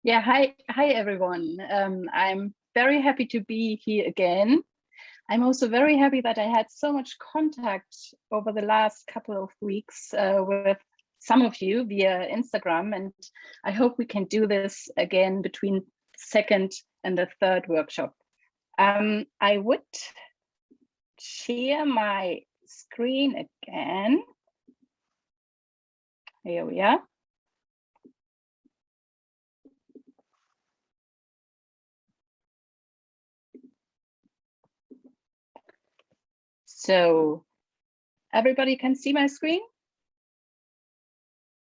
Yeah, hi everyone. I'm very happy to be here again. I'm also very happy that I had so much contact over the last couple of weeks with some of you via Instagram, and I hope we can do this again between the second and the third workshop. I would share my screen again. Here we are. So everybody can see my screen?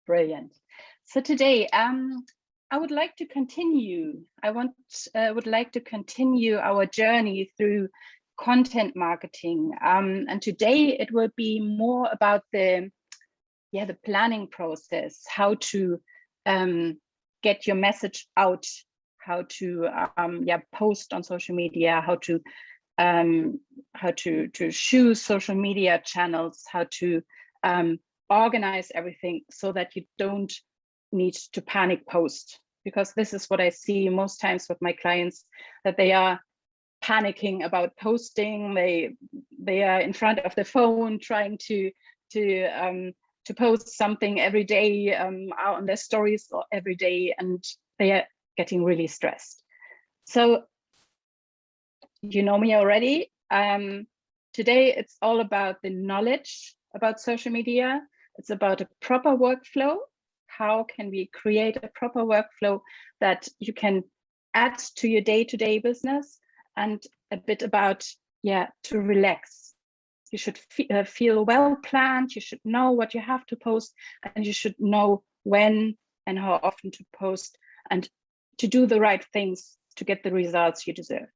Brilliant. So today, I would like to continue. Would like to continue our journey through content marketing. And today it will be more about the planning process, how to get your message out, how to post on social media, how to choose social media channels, how to organize everything so that you don't need to panic post, because this is what I see most times with my clients, that they are panicking about posting. They are in front of the phone trying to post something every day out on their stories or every day, and they are getting really stressed. So you know me already. Today it's all about the knowledge about social media. It's about a proper workflow. How can we create a proper workflow that you can add to your day-to-day business, and a bit about to relax. You should feel well planned. You should know what you have to post, and you should know when and how often to post, and to do the right things to get the results you deserve.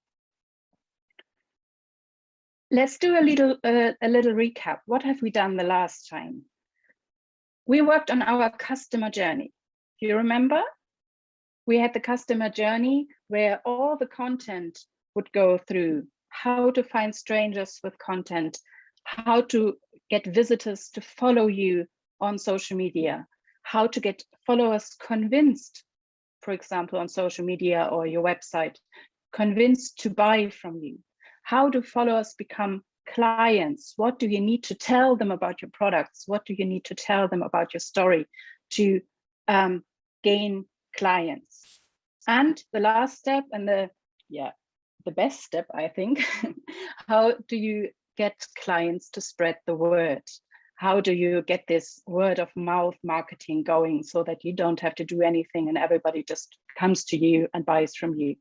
Let's do a little recap. What have we done the last time? We worked on our customer journey. Do you remember? We had the customer journey where all the content would go through: how to find strangers with content, how to get visitors to follow you on social media, how to get followers convinced, for example, on social media or your website, convinced to buy from you. How do followers become clients? What do you need to tell them about your products? What do you need to tell them about your story to gain clients? And the last step, and the best step, I think, how do you get clients to spread the word? How do you get this word of mouth marketing going so that you don't have to do anything and everybody just comes to you and buys from you?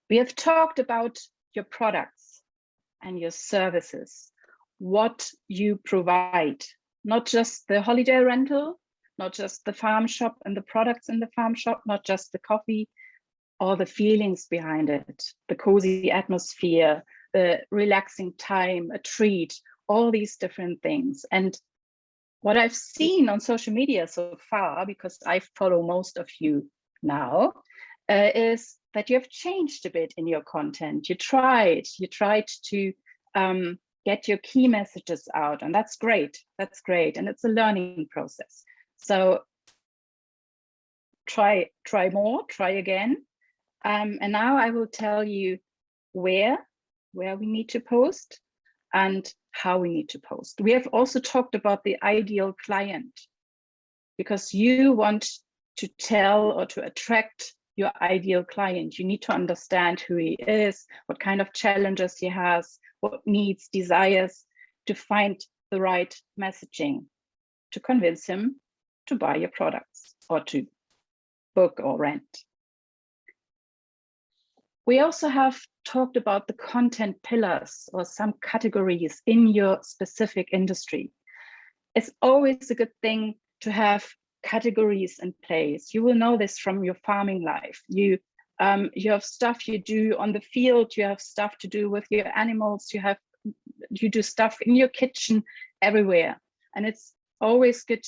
We have talked about your products and your services, what you provide, not just the holiday rental, not just the farm shop and the products in the farm shop, not just the coffee, all the feelings behind it, the cozy atmosphere, the relaxing time, a treat, all these different things. And what I've seen on social media so far, because I follow most of you now, is that you have changed a bit in your content. You tried to get your key messages out, and that's great. That's great, and it's a learning process. So try more, try again. And now I will tell you where we need to post and how we need to post. We have also talked about the ideal client, because you want to tell or to attract your ideal client. You need to understand who he is, what kind of challenges he has, what needs, desires, to find the right messaging to convince him to buy your products or to book or rent. We also have talked about the content pillars or some categories in your specific industry. It's always a good thing to have categories in place. You will know this from your farming life. You have stuff you do on the field, you have stuff to do with your animals, you do stuff in your kitchen, everywhere. And it's always good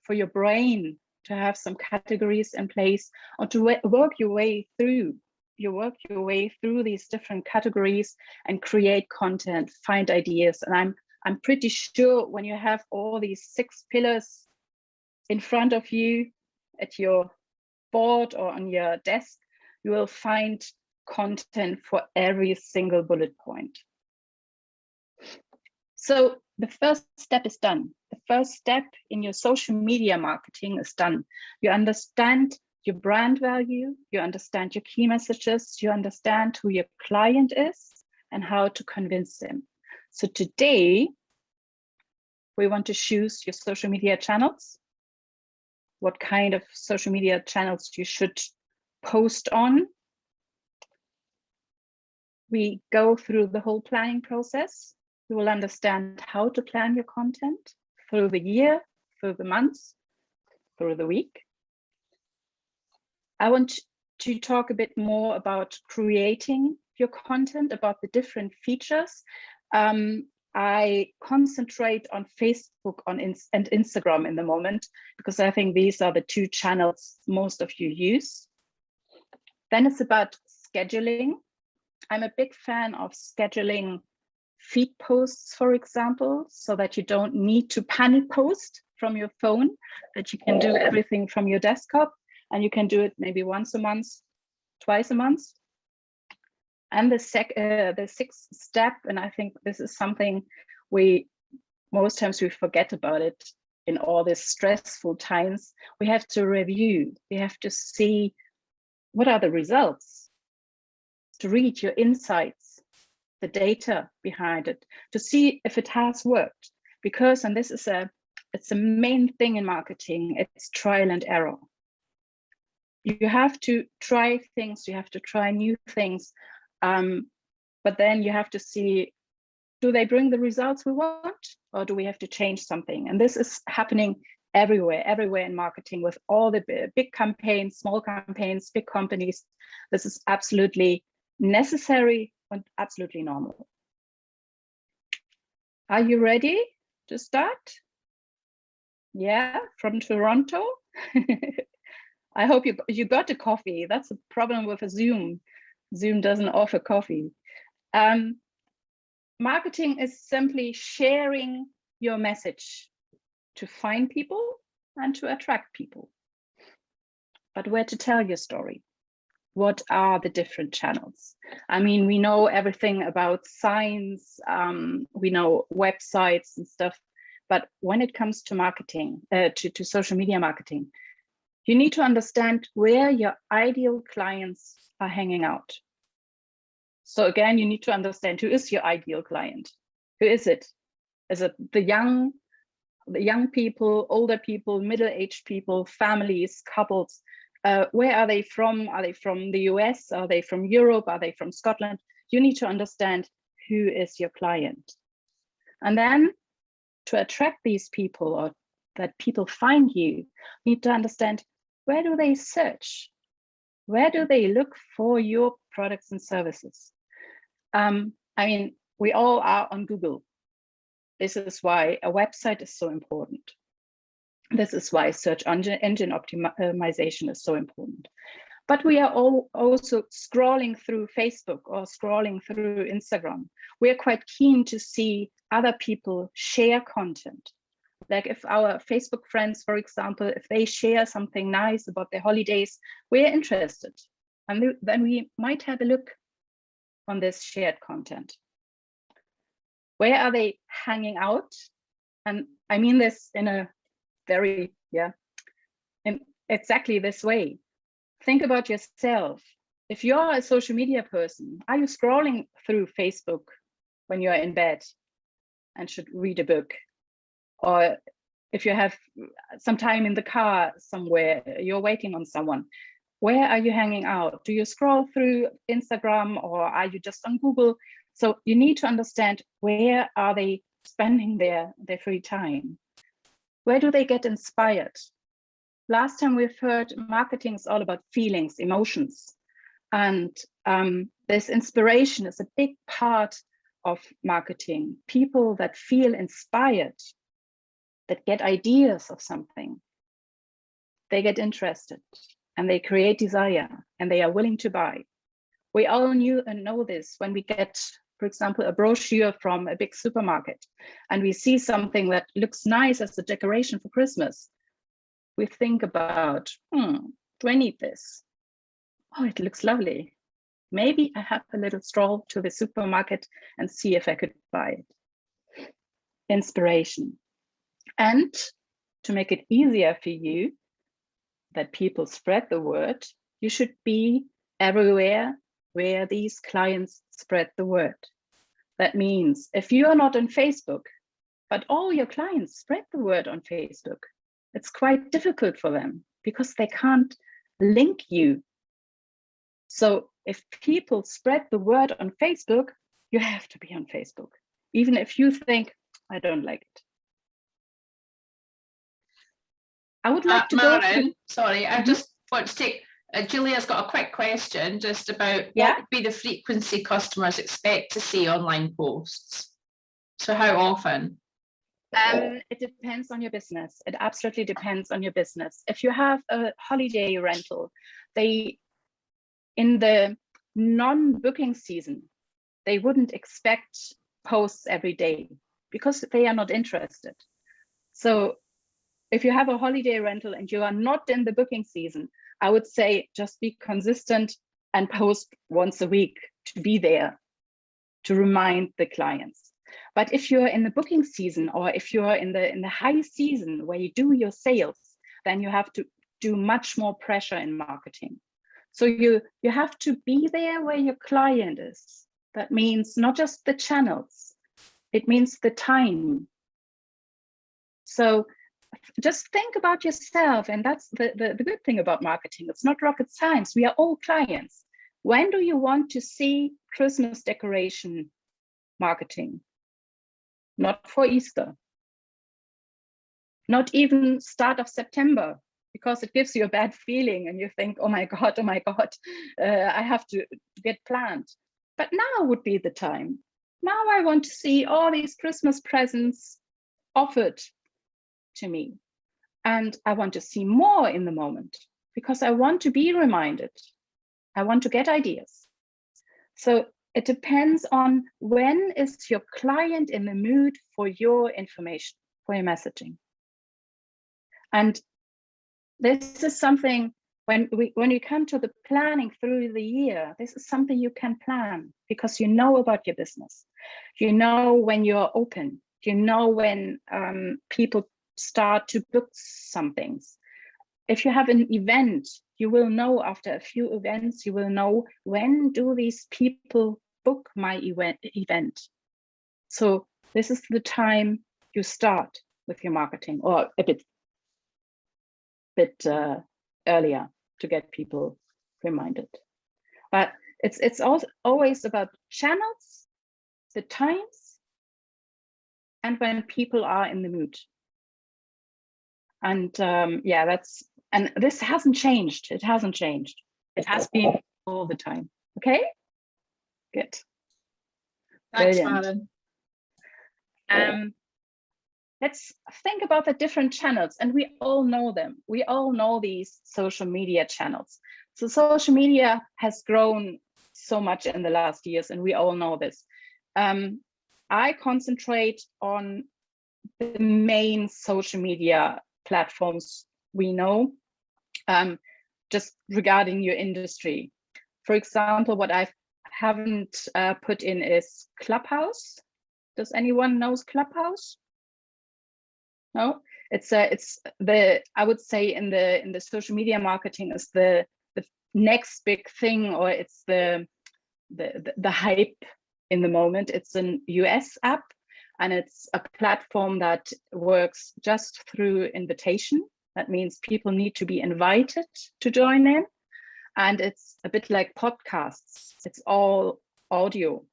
for your brain to have some categories in place, or to work your way through these different categories and create content, find ideas. And I'm pretty sure when you have all these 6 pillars in front of you at your board or on your desk, you will find content for every single bullet point. So the first step is done. The first step in your social media marketing is done. You understand your brand value, you understand your key messages, you understand who your client is and how to convince them. So today, we want to choose your social media channels, what kind of social media channels you should post on. We go through the whole planning process. You will understand how to plan your content through the year, through the months, through the week. I want to talk a bit more about creating your content, about the different features. I concentrate on Facebook and Instagram in the moment, because I think these are the two channels most of you use. Then it's about scheduling. I'm a big fan of scheduling feed posts, for example, so that you don't need to panic post from your phone, that you can do everything from your desktop, and you can do it maybe once a month, twice a month. And the sixth step, and I think this is something most times we forget about it in all these stressful times, we have to review. We have to see what are the results, to read your insights, the data behind it, to see if it has worked. Because, and this is it's a main thing in marketing, it's trial and error. You have to try things, you have to try new things, but then you have to see, do they bring the results we want, or do we have to change something? And this is happening everywhere in marketing, with all the big campaigns, small campaigns, big companies. This is absolutely necessary and absolutely normal. Are you ready to start? Yeah, from Toronto. I hope you got a coffee. That's a problem with a Zoom. Zoom doesn't offer coffee. Marketing is simply sharing your message to find people and to attract people. But where to tell your story? What are the different channels? I mean, we know everything about signs, we know websites and stuff, but when it comes to marketing, to social media marketing, you need to understand where your ideal clients are hanging out. So again, you need to understand, who is your ideal client? Who is it? Is it the young people, older people, middle-aged people, families, couples? Where are they from? Are they from the US? Are they from Europe? Are they from Scotland? You need to understand who is your client. And then to attract these people, or that people find you need to understand, where do they search? Where do they look for your products and services? I mean, we all are on Google. This is why a website is so important. This is why search engine optimization is so important. But we are all also scrolling through Facebook or scrolling through Instagram. We are quite keen to see other people share content. Like if our Facebook friends, for example, if they share something nice about their holidays, we're interested. And then we might have a look on this shared content. Where are they hanging out? And I mean this in a very, in exactly this way. Think about yourself. If you're a social media person, are you scrolling through Facebook when you're in bed and should read a book? Or if you have some time in the car somewhere, you're waiting on someone, where are you hanging out? Do you scroll through Instagram, or are you just on Google? So you need to understand, where are they spending their free time? Where do they get inspired? Last time we've heard marketing is all about feelings, emotions. And this inspiration is a big part of marketing. People that feel inspired, that get ideas of something, they get interested and they create desire and they are willing to buy. We all know this when we get, for example, a brochure from a big supermarket and we see something that looks nice as a decoration for Christmas. We think about, Do I need this? Oh, it looks lovely. Maybe I have a little stroll to the supermarket and see if I could buy it. Inspiration. And to make it easier for you that people spread the word, you should be everywhere where these clients spread the word. That means if you are not on Facebook, but all your clients spread the word on Facebook, it's quite difficult for them because they can't link you. So if people spread the word on Facebook, you have to be on Facebook, even if you think, I don't like it. I would like to Maren, sorry, I just want to take, Julia's got a quick question just about what would be the frequency customers expect to see online posts? So how often? It depends on your business. It absolutely depends on your business. If you have a holiday rental, in the non-booking season, they wouldn't expect posts every day because they are not interested. So if you have a holiday rental and you are not in the booking season, I would say just be consistent and post once a week to be there, to remind the clients. But if you're in the booking season, or if you're in the high season where you do your sales, then you have to do much more pressure in marketing. So you have to be there where your client is. That means not just the channels, it means the time. So just think about yourself, and that's the good thing about marketing. It's not rocket science. We are all clients. When do you want to see Christmas decoration marketing? Not for Easter. Not even start of September, because it gives you a bad feeling and you think, oh my God, I have to get planned. But now would be the time. Now I want to see all these Christmas presents offered to me. And I want to see more in the moment because I want to be reminded. I want to get ideas. So it depends on when is your client in the mood for your information, for your messaging. And this is something, when we come to the planning through the year, this is something you can plan because you know about your business. You know when you're open. You know when people start to book some things. If you have an event, you will know after a few events, you will know when do these people book my event. So this is the time you start with your marketing, or a bit earlier to get people reminded. But it's also always about channels, the times, and when people are in the mood. And and this hasn't changed. It hasn't changed. It has been all the time. Okay, good. Thanks, Brilliant. Maren. Let's think about the different channels, and we all know them. We all know these social media channels. So social media has grown so much in the last years, and we all know this. I concentrate on the main social media platforms we know, just regarding your industry. For example, what I haven't put in is Clubhouse. Does anyone knows Clubhouse? No, it's the, I would say in the social media marketing is the next big thing, or it's the hype in the moment. It's an US app, and it's a platform that works just through invitation. That means people need to be invited to join in, and it's a bit like podcasts. It's all audio,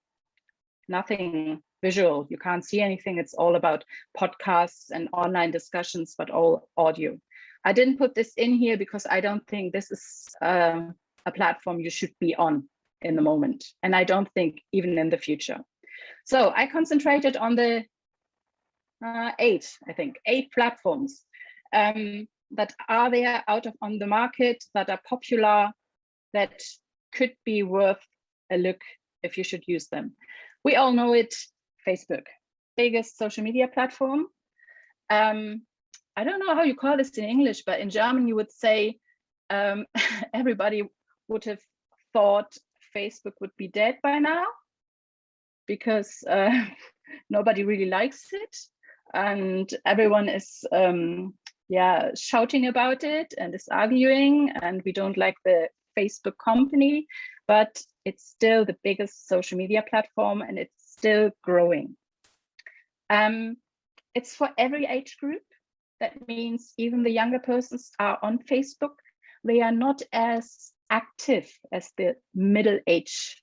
nothing visual. You can't see anything. It's all about podcasts and online discussions, but all audio. I didn't put this in here because I don't think this is a platform you should be on in the moment. And I don't think even in the future. So I concentrated on the 8 platforms that are there on the market, that are popular, that could be worth a look if you should use them. We all know it. Facebook, biggest social media platform. I don't know how you call this in English, but in German you would say everybody would have thought Facebook would be dead by now, because nobody really likes it, and everyone is shouting about it and is arguing, and we don't like the Facebook company, but it's still the biggest social media platform, and it's still growing. It's for every age group. That means even the younger persons are on Facebook. They are not as active as the middle-aged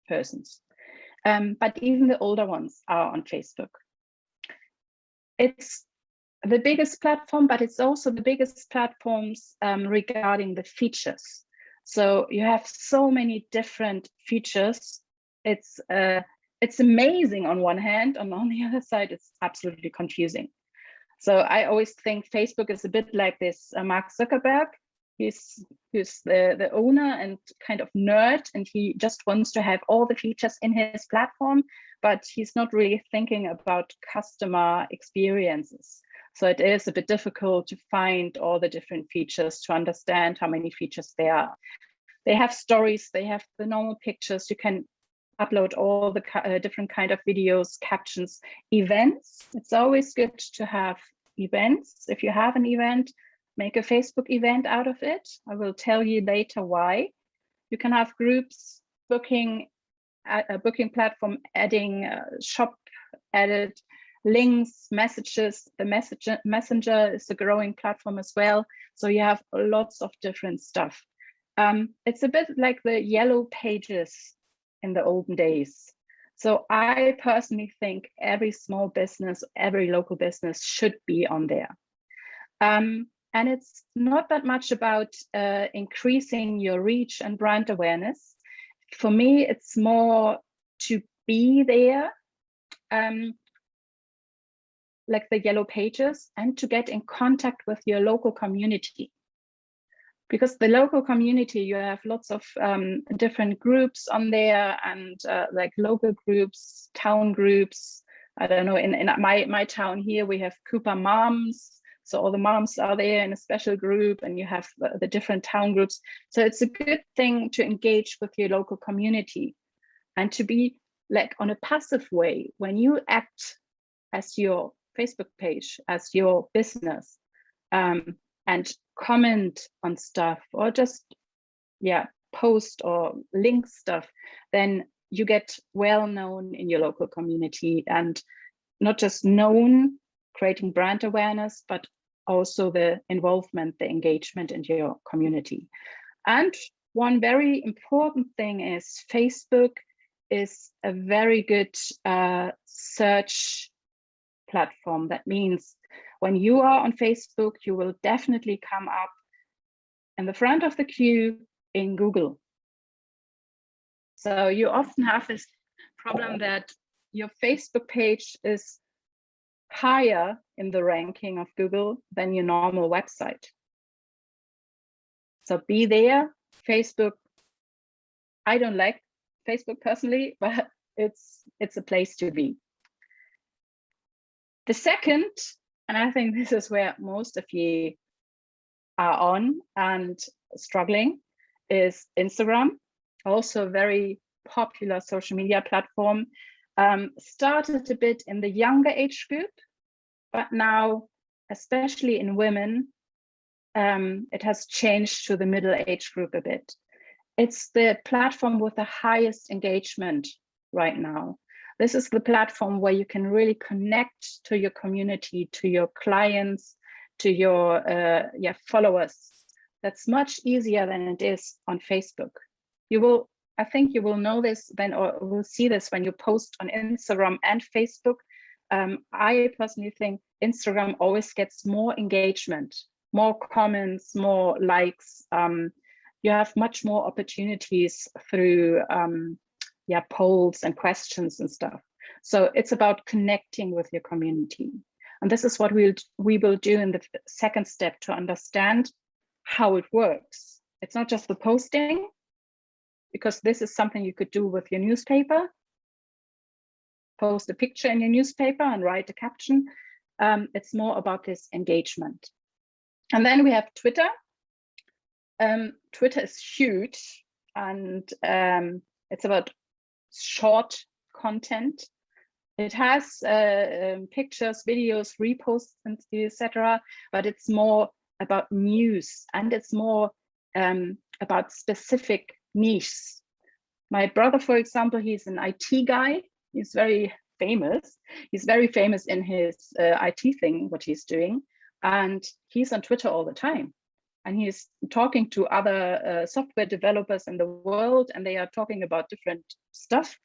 persons, but even the older ones are on Facebook. It's the biggest platform, but it's also the biggest platforms regarding the features. So you have so many different features. It's amazing on one hand, and on the other side, it's absolutely confusing. So I always think Facebook is a bit like this Mark Zuckerberg. He's the owner and kind of nerd, and he just wants to have all the features in his platform, but he's not really thinking about customer experiences. So it is a bit difficult to find all the different features, to understand how many features there are. They have stories, they have the normal pictures, you can upload all the different kind of videos, captions, events. It's always good to have events. If you have an event, make a Facebook event out of it. I will tell you later why. You can have groups, booking, a booking platform, adding shop, added links, messages. The messenger is a growing platform as well. So you have lots of different stuff. It's a bit like the yellow pages in the olden days. So I personally think every small business, every local business should be on there. And it's not that much about increasing your reach and brand awareness. For me, it's more to be there, like the yellow pages, and to get in contact with your local community. Because the local community, you have lots of different groups on there, and like local groups, town groups. I don't know, in my town here, we have Cooper Moms. So all the moms are there in a special group, and you have the different town groups. So it's a good thing to engage with your local community and to be like on a passive way. When you act as your Facebook page, as your business, and comment on stuff, or just post or link stuff, then you get well known in your local community, and not just known, creating brand awareness, but also the involvement, the engagement in your community. And one very important thing is Facebook is a very good search platform. That means when you are on Facebook, you will definitely come up in the front of the queue in Google. So you often have this problem that your Facebook page is higher in the ranking of Google than your normal website. So be there. Facebook, I don't like Facebook personally, but it's a place to be. The second, and I think this is where most of you are on and struggling, is Instagram. Also a very popular social media platform. Started a bit in the younger age group, but now, especially in women, it has changed to the middle age group a bit. It's the platform with the highest engagement right now. This is the platform where you can really connect to your community, to your clients, to your followers. That's much easier than it is on Facebook. I think you will know this then, or will see this when you post on Instagram and Facebook. I personally think Instagram always gets more engagement, more comments, more likes. You have much more opportunities through polls and questions and stuff. So it's about connecting with your community. And this is what we will do in the second step, to understand how it works. It's not just the posting, because this is something you could do with your newspaper. Post a picture in your newspaper and write a caption. It's more about this engagement. And then we have Twitter. Twitter is huge, and it's about short content. It has pictures, videos, reposts, and etc. But it's more about news, and it's more about specific niches. My brother, for example, he's an IT guy. He's very famous. He's very famous in his IT thing, what he's doing. And he's on Twitter all the time. And he's talking to other software developers in the world, and they are talking about different stuff.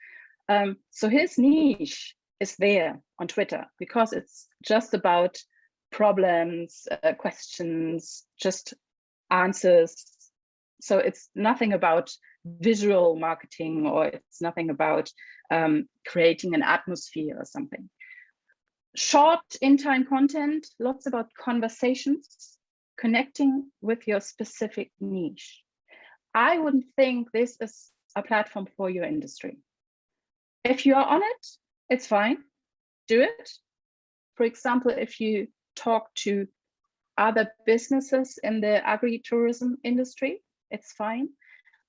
So his niche is there on Twitter because it's just about problems, questions, just answers. So it's nothing about visual marketing, or it's nothing about creating an atmosphere or something. Short in-time content, lots about conversations, connecting with your specific niche. I wouldn't think this is a platform for your industry. If you are on it, it's fine, do it. For example, if you talk to other businesses in the agri-tourism industry, it's fine.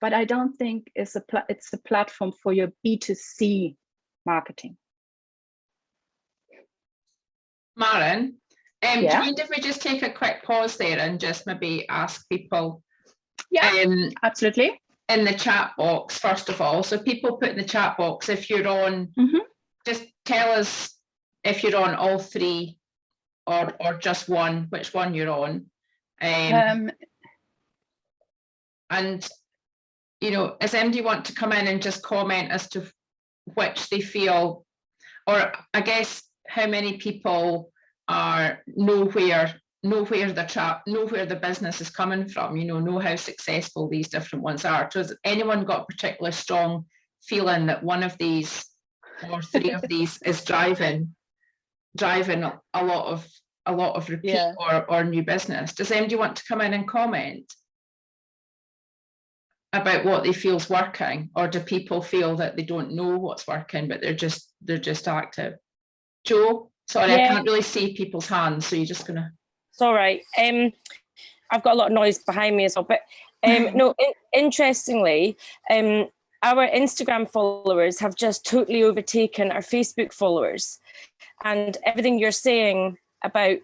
But I don't think it's a platform for your B2C marketing. Maren, do you Yeah. mind if we just take a quick pause there and just maybe ask people? Yeah, absolutely. In the chat box, first of all. So people put in the chat box, if you're on, just tell us if you're on all three or just one, which one you're on. And, you know, does anybody want to come in and just comment as to which they feel, or I guess how many people know where the business is coming from, you know how successful these different ones are. So has anyone got a particularly strong feeling that one of these or three of these is driving a lot of repeat or new business? Does anybody want to come in and comment about what they feel is working, or do people feel that they don't know what's working but they're just active? Jo, sorry, I can't really see people's hands, so you're just gonna. It's all right. I've got a lot of noise behind me as well, but no. Interestingly, our Instagram followers have just totally overtaken our Facebook followers, and everything you're saying about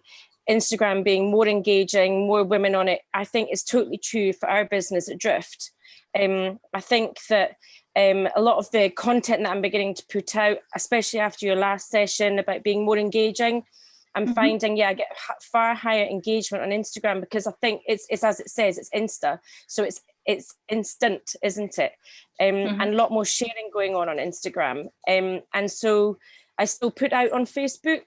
Instagram being more engaging, more women on it, I think is totally true for our business at Drift. I think that a lot of the content that I'm beginning to put out, especially after your last session about being more engaging, I'm finding, I get far higher engagement on Instagram, because I think it's as it says, it's Insta. So it's instant, isn't it? And a lot more sharing going on Instagram. And so I still put out on Facebook,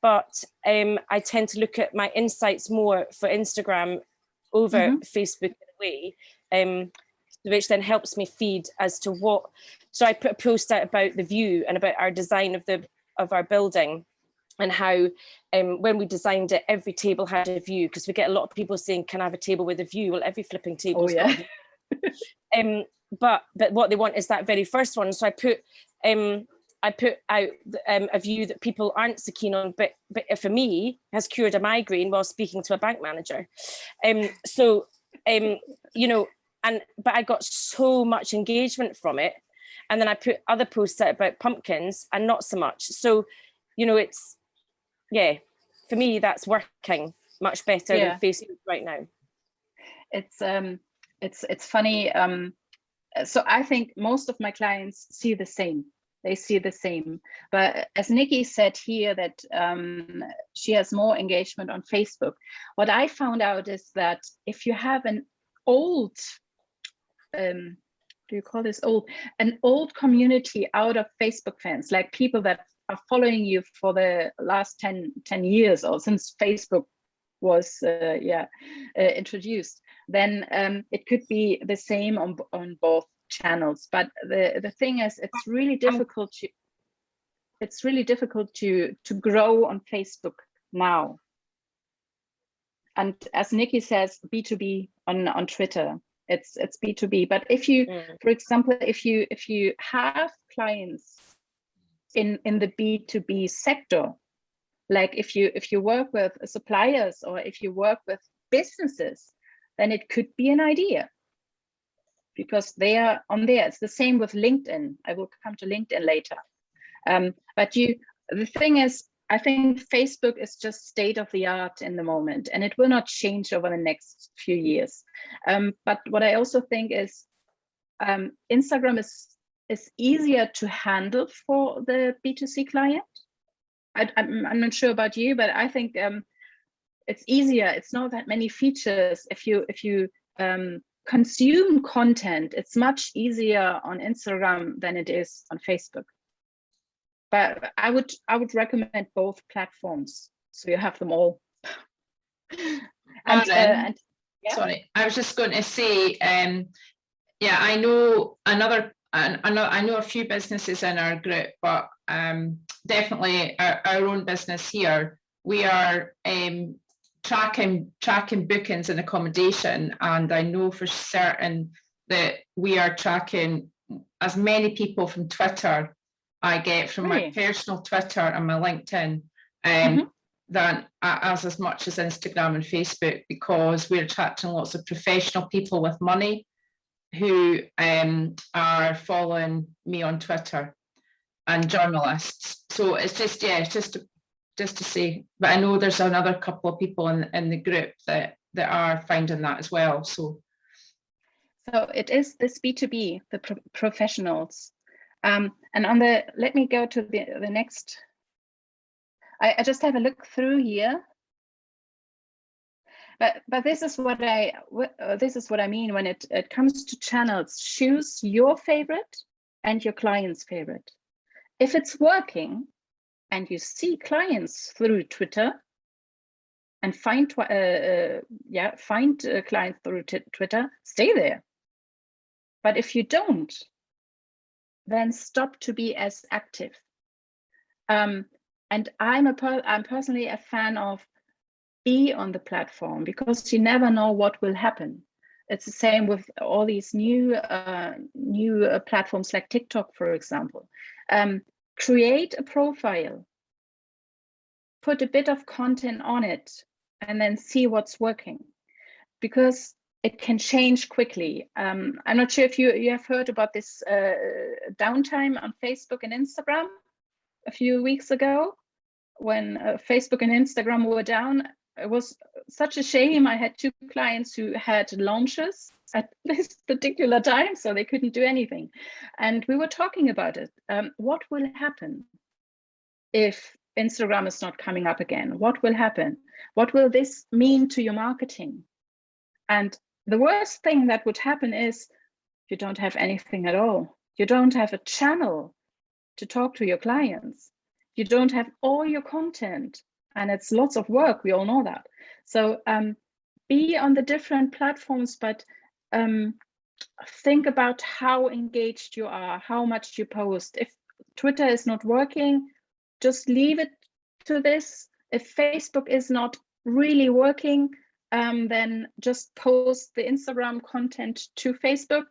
but I tend to look at my insights more for Instagram over Facebook in a way, which then helps me feed as to what. So I put a post out about the view and about our design of our building, and how when we designed it, every table had a view, because we get a lot of people saying, can I have a table with a view? Well, every flipping table's got a view. But what they want is that very first one. So I put out a view that people aren't so keen on, but for me has cured a migraine while speaking to a bank manager. You know, but I got so much engagement from it. And then I put other posts out about pumpkins and not so much. So, you know, it's, for me, that's working much better than Facebook right now. It's funny. So I think most of my clients see the same. They see the same. But as Nikki said here, that she has more engagement on Facebook. What I found out is that if you have an old, do you call this old? An old community out of Facebook fans, like people that are following you for the last 10 years, or since Facebook was introduced, then it could be the same on both channels. But the thing is, it's really difficult to grow on Facebook now. And as Nikki says, B2B on Twitter, it's B2B. But if you, for example, if you have clients in the B2B sector, like if you work with suppliers, or if you work with businesses, then it could be an idea, because they are on there. It's the same with LinkedIn. I will come to LinkedIn later. But the thing is, I think Facebook is just state of the art in the moment, and it will not change over the next few years. But what I also think is Instagram is easier to handle for the B2C client. I'm not sure about you, but I think it's easier. It's not that many features. If you consume content, it's much easier on Instagram than it is on Facebook. But I would recommend both platforms, so you have them all. Yeah. Sorry, I was just going to say, yeah, I know I know a few businesses in our group, but definitely our own business here, we are tracking bookings and accommodation, and I know for certain that we are tracking as many people from Twitter I get from my personal Twitter and my LinkedIn than as much as Instagram and Facebook, because we're attracting lots of professional people with money who are following me on Twitter, and journalists. So it's just, yeah, it's just to say, but I know there's another couple of people in the group that are finding that as well. So it is this B2B, the professionals. And on the, let me go to the next. I just have a look through here. But this is what I mean when it comes to channels. Choose your favorite and your client's favorite. If it's working and you see clients through Twitter, and find clients through Twitter, stay there. But if you don't, then stop to be as active. And I'm personally a fan of be on the platform, because you never know what will happen. It's the same with all these new platforms like TikTok, for example. Create a profile, put a bit of content on it, and then see what's working, because it can change quickly. I'm not sure if you have heard about this downtime on Facebook and Instagram a few weeks ago, when Facebook and Instagram were down. It was such a shame. I had 2 clients who had launches at this particular time, so they couldn't do anything. And we were talking about it. What will happen if Instagram is not coming up again? What will happen? What will this mean to your marketing? And the worst thing that would happen is you don't have anything at all. You don't have a channel to talk to your clients. You don't have all your content, and it's lots of work. We all know that. So be on the different platforms, but think about how engaged you are, how much you post. If Twitter is not working, just leave it to this. If Facebook is not really working, then just post the Instagram content to Facebook,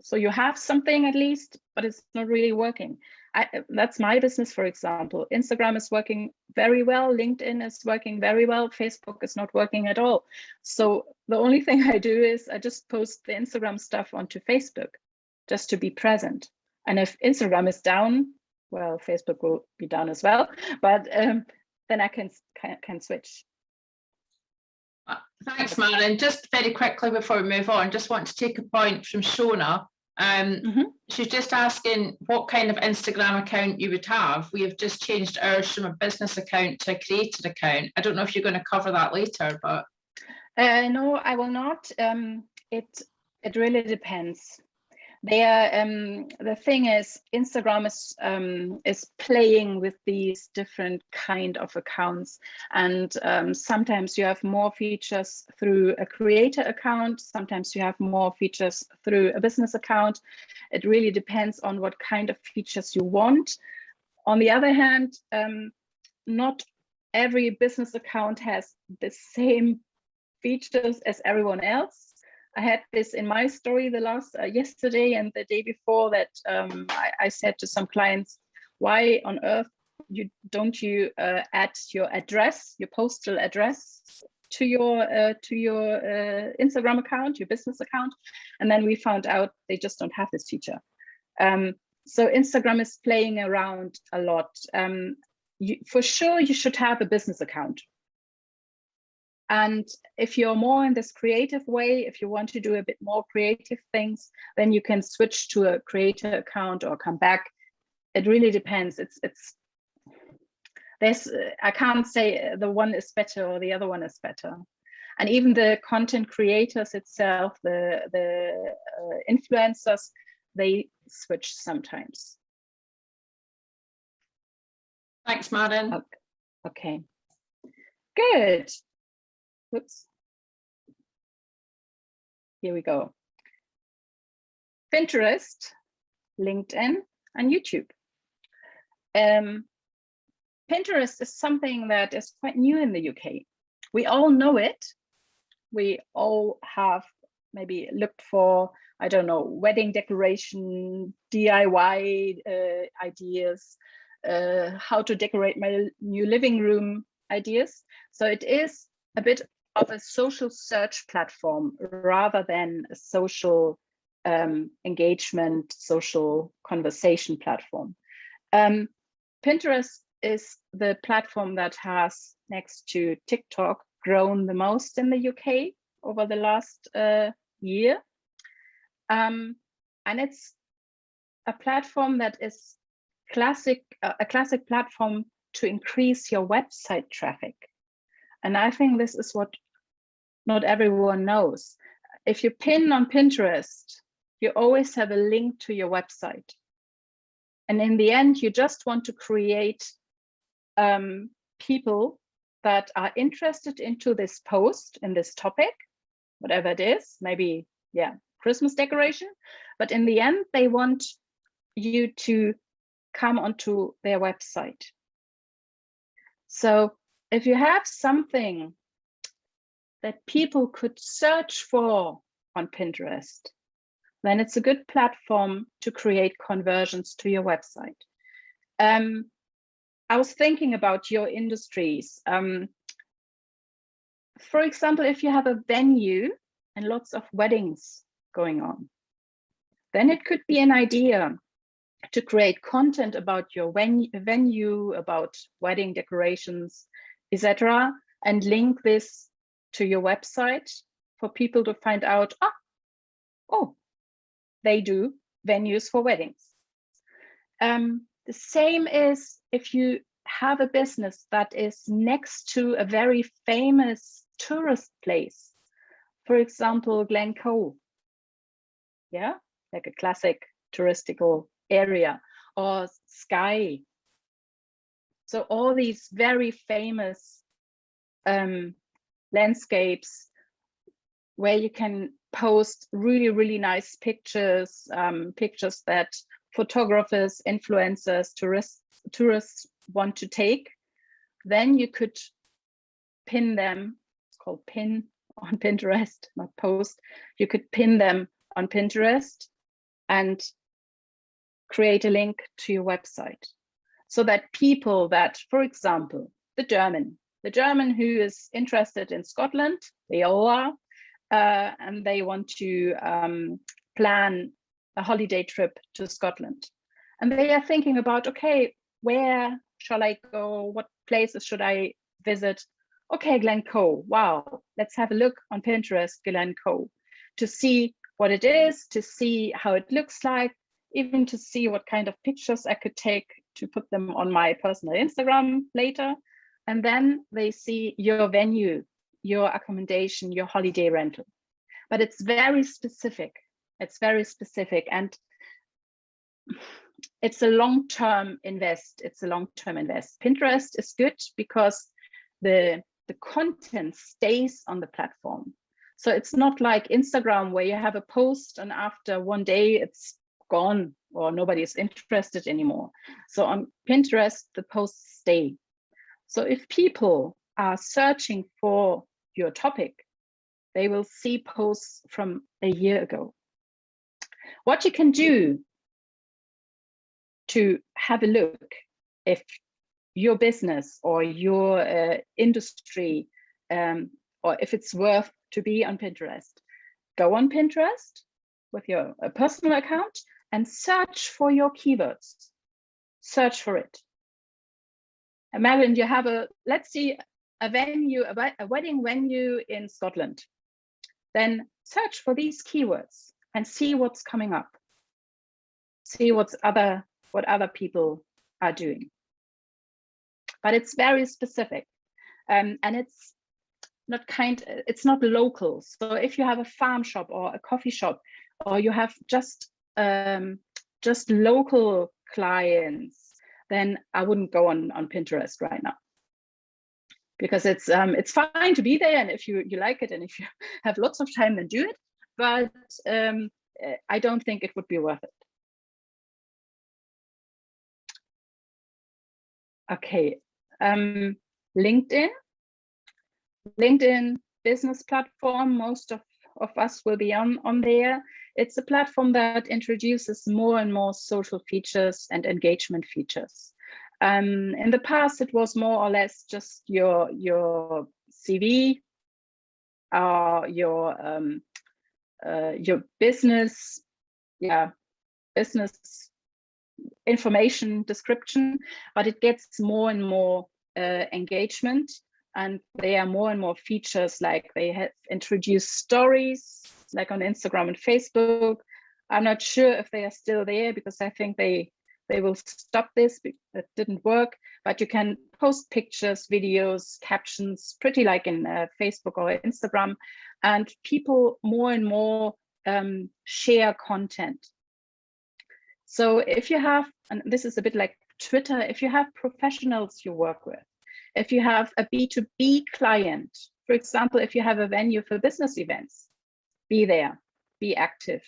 so you have something at least, but it's not really working. That's my business, for example. Instagram is working very well, LinkedIn is working very well, Facebook is not working at all. So the only thing I do is I just post the Instagram stuff onto Facebook, just to be present. And if Instagram is down, well, Facebook will be down as well, but then I can switch. Thanks, Maren. Just very quickly before we move on, just want to take a point from Shona. She's just asking what kind of Instagram account you would have. We have just changed ours from a business account to a creator account. I don't know if you're going to cover that later, but no, I will not. It really depends. The thing is, Instagram is playing with these different kind of accounts, and sometimes you have more features through a creator account, sometimes you have more features through a business account. It really depends on what kind of features you want. On the other hand, not every business account has the same features as everyone else. I had this in my story yesterday and the day before, that I said to some clients, why on earth don't you add your address, your postal address to your Instagram account, your business account, and then we found out they just don't have this feature. So Instagram is playing around a lot. For sure, you should have a business account. And if you're more in this creative way, if you want to do a bit more creative things, then you can switch to a creator account or come back. It really depends. I can't say the one is better or the other one is better. And even the content creators itself, the influencers, they switch sometimes. Thanks, Maren. Okay, good. Oops. Here we go. Pinterest, LinkedIn, and YouTube. Pinterest is something that is quite new in the UK. We all know it. We all have maybe looked for, I don't know, wedding decoration, DIY ideas, how to decorate my new living room ideas. So it is a bit of a social search platform rather than a social engagement, social conversation platform. Pinterest is the platform that has, next to TikTok, grown the most in the UK over the last year. And it's a platform that is a classic platform to increase your website traffic. And I think this is what not everyone knows. If you pin on Pinterest, you always have a link to your website. And in the end, you just want to create people that are interested into this post, in this topic, whatever it is, maybe, yeah, Christmas decoration. But in the end, they want you to come onto their website. So if you have something that people could search for on Pinterest, then it's a good platform to create conversions to your website. I was thinking about your industries. For example, if you have a venue and lots of weddings going on, then it could be an idea to create content about your venue, about wedding decorations, etc., and link this to your website for people to find out, oh, they do venues for weddings. The same is if you have a business that is next to a very famous tourist place, for example, Glencoe, yeah, like a classic touristical area, or Skye. So all these very famous landscapes where you can post really, really nice pictures, pictures that photographers, influencers, tourists want to take, then you could pin them. It's called pin on Pinterest, not post. You could pin them on Pinterest and create a link to your website, so that people that, for example, the German who is interested in Scotland, they all are, and they want to plan a holiday trip to Scotland. And they are thinking about, okay, where shall I go? What places should I visit? Okay, Glencoe, wow, let's have a look on Pinterest, Glencoe, to see what it is, to see how it looks like, even to see what kind of pictures I could take to put them on my personal Instagram later. And then they see your venue, your accommodation, your holiday rental. But it's very specific. It's very specific, and it's a long-term invest. It's a long-term invest. Pinterest is good because the content stays on the platform. So it's not like Instagram where you have a post and after one day it's gone or nobody is interested anymore. So on Pinterest, the posts stay. So if people are searching for your topic, they will see posts from a year ago. What you can do to have a look if your business or your industry or if it's worth to be on Pinterest. Go on Pinterest with your personal account and search for your keywords. Search for it. And Maren, you have let's see, a venue, a wedding venue in Scotland. Then search for these keywords and see what's coming up. See what other people are doing. But it's very specific, and it's not local. So if you have a farm shop or a coffee shop, or you have just local clients, then I wouldn't go on Pinterest right now, because it's fine to be there, and if you like it and if you have lots of time, then do it. But I don't think it would be worth it. Okay, LinkedIn business platform. Most of us will be on there. It's a platform that introduces more and more social features and engagement features. In the past, it was more or less just your CV, your business information description, but it gets more and more engagement, and there are more and more features, like they have introduced stories like on Instagram and Facebook. I'm not sure if they are still there, because I think they will stop this. It didn't work, but you can post pictures, videos, captions, pretty like in Facebook or Instagram, and people more and more share content. So if you have, and this is a bit like Twitter, if you have professionals you work with, if you have a B2B client, for example, if you have a venue for business events, be there, be active,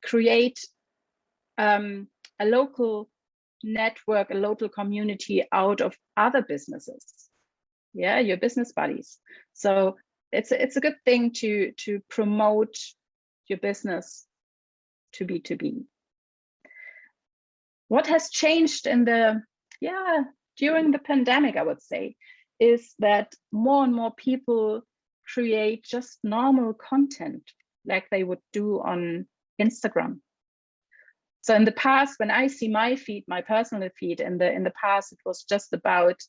create a local network, a local community out of other businesses, your business buddies. So it's a good thing to promote your business to B2B. What has changed in during the pandemic, I would say, is that more and more people create just normal content like they would do on Instagram. So in the past, when I see my feed, my personal feed, in the past, it was just about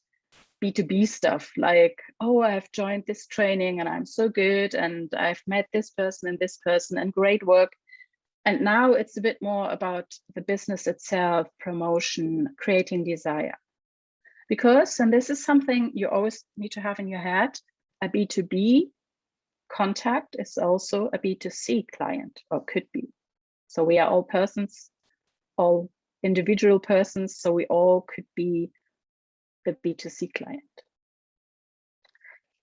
B2B stuff, like, oh, I've joined this training and I'm so good, and I've met this person and great work. And now it's a bit more about the business itself, promotion, creating desire. Because, and this is something you always need to have in your head, a B2B contact is also a B2C client, or could be. So we are all persons, all individual persons, so we all could be the B2C client.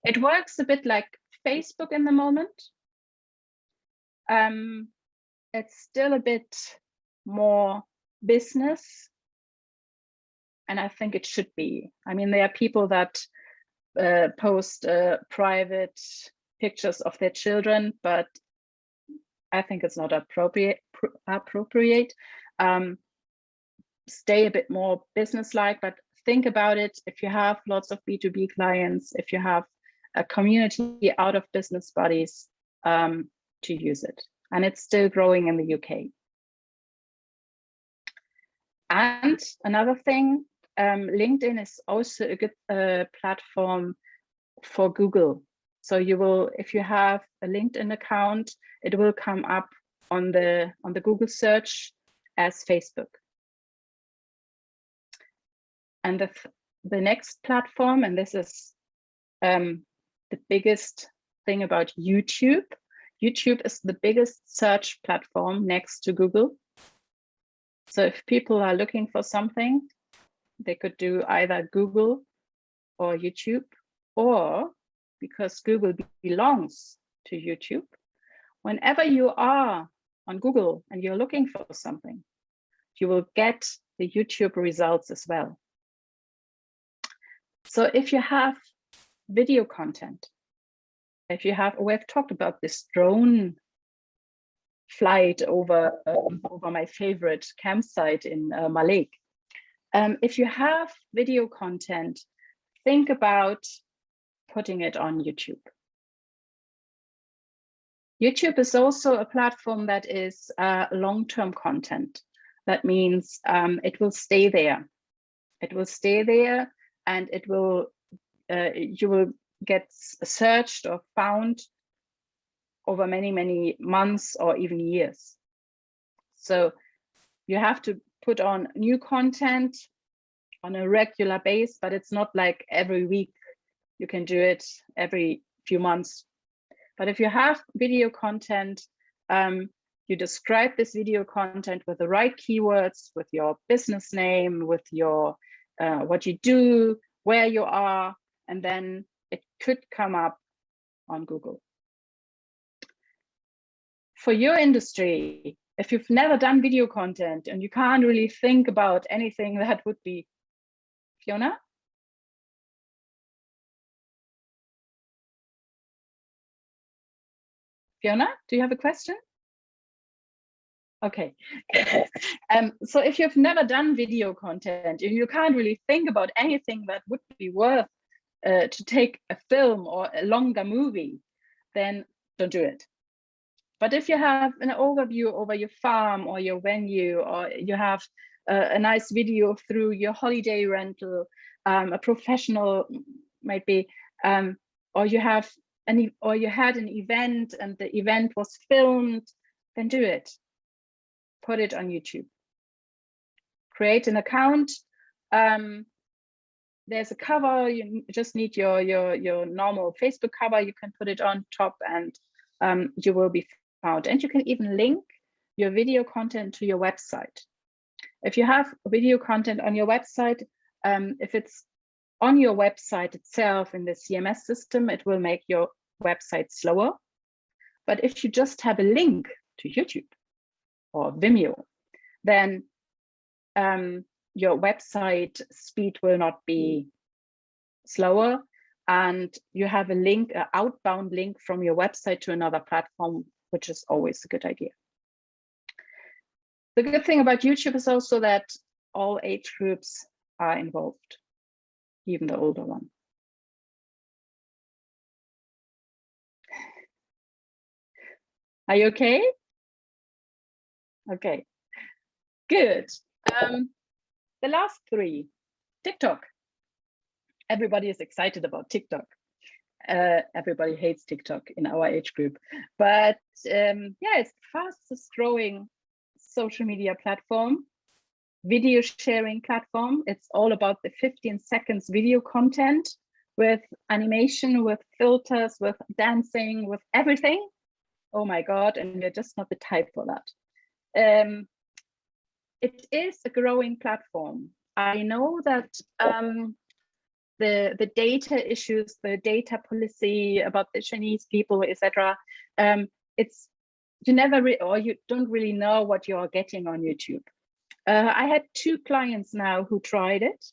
It works a bit like Facebook in the moment. It's still a bit more business, and I think it should be. I mean, there are people that post private pictures of their children, but I think it's not appropriate. Stay a bit more business-like, but think about it. If you have lots of B2B clients, if you have a community out of business buddies, to use it. And it's still growing in the UK. And another thing, LinkedIn is also a good platform for Google. So you will, if you have a LinkedIn account, it will come up on the Google search as Facebook. And the next platform, and this is the biggest thing about YouTube. YouTube is the biggest search platform next to Google. So if people are looking for something, they could do either Google or YouTube, or because Google belongs to YouTube, whenever you are on Google and you're looking for something, you will get the YouTube results as well. So if you have video content, if you have, we've talked about this drone flight over my favorite campsite in Malek. If you have video content, think about putting it on YouTube. YouTube is also a platform that is long-term content. That means it will stay there. It will stay there, and it will you will get searched or found over many, many months or even years. So you have to put on new content on a regular basis, but it's not like every week. You can do it every few months. But if you have video content, you describe this video content with the right keywords, with your business name, with your what you do, where you are, and then it could come up on Google. For your industry, if you've never done video content and you can't really think about anything, that would be Fiona. Fiona, do you have a question? Okay. So if you've never done video content, if you can't really think about anything that would be worth to take a film or a longer movie, then don't do it. But if you have an overview over your farm or your venue, or you have a nice video through your holiday rental, a professional might be, or you have or you had an event and the event was filmed, then do it. Put it on YouTube. Create an account. There's a cover. You just need your normal Facebook cover. You can put it on top, and you will be found. And you can even link your video content to your website. If you have video content on your website, if it's on your website itself in the CMS system, it will make your website slower. But if you just have a link to YouTube or Vimeo, then your website speed will not be slower, and you have a link, an outbound link from your website to another platform, which is always a good idea. The good thing about YouTube is also that all age groups are involved, even the older one. Are you okay? Okay, good. The last three, TikTok. Everybody is excited about TikTok. Everybody hates TikTok in our age group, but yeah, it's the fastest growing social media platform, video sharing platform. It's all about the 15 seconds video content with animation, with filters, with dancing, with everything. Oh my God, and we're just not the type for that. It is a growing platform. I know that the data issues, the data policy about the Chinese people, etc. It's you never or you don't really know what you are getting on YouTube. I had 2 clients now who tried it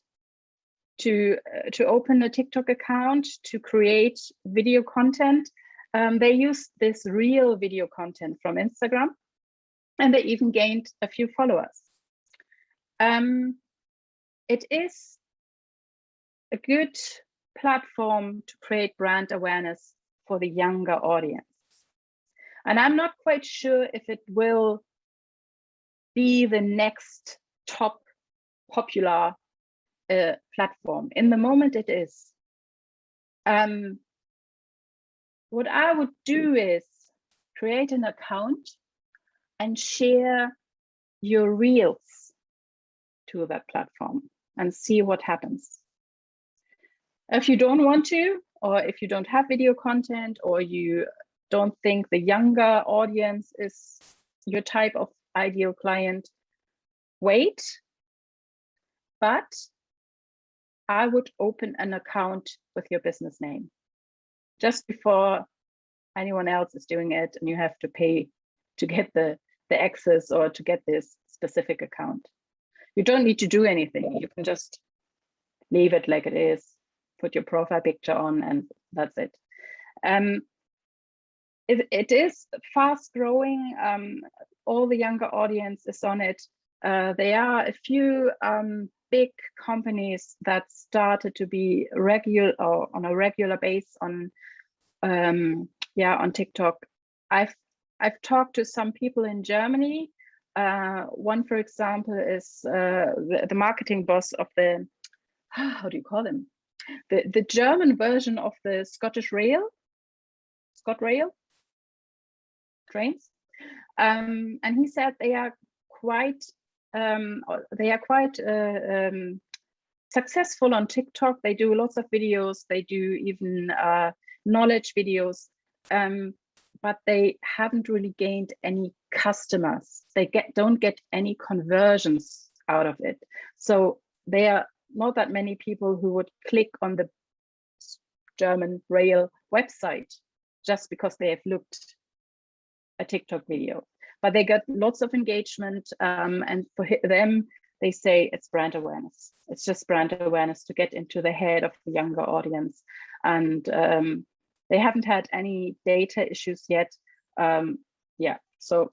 to open a TikTok account to create video content. They used this real video content from Instagram, and they even gained a few followers. It is a good platform to create brand awareness for the younger audience. And I'm not quite sure if it will be the next top popular platform. In the moment it is. What I would do is create an account and share your reels to that platform and see what happens. If you don't want to, or if you don't have video content, or you don't think the younger audience is your type of ideal client, wait. But I would open an account with your business name just before anyone else is doing it, and you have to pay to get the access or to get this specific account. You don't need to do anything. You can just leave it like it is, put your profile picture on, and that's it. It is fast growing. All the younger audience is on it. There are a few big companies that started to be regular or on a regular base on TikTok. I've talked to some people in Germany. One, for example, is the marketing boss of the, how do you call him? The German version of the Scottish Rail, ScotRail trains. And he said they are quite successful on TikTok. They do lots of videos. They do even knowledge videos, but they haven't really gained any customers. They don't get any conversions out of it. So there are not that many people who would click on the German rail website just because they have looked a TikTok video, but they get lots of engagement, and for them, they say it's brand awareness. It's just brand awareness to get into the head of the younger audience. And they haven't had any data issues yet. Yeah, so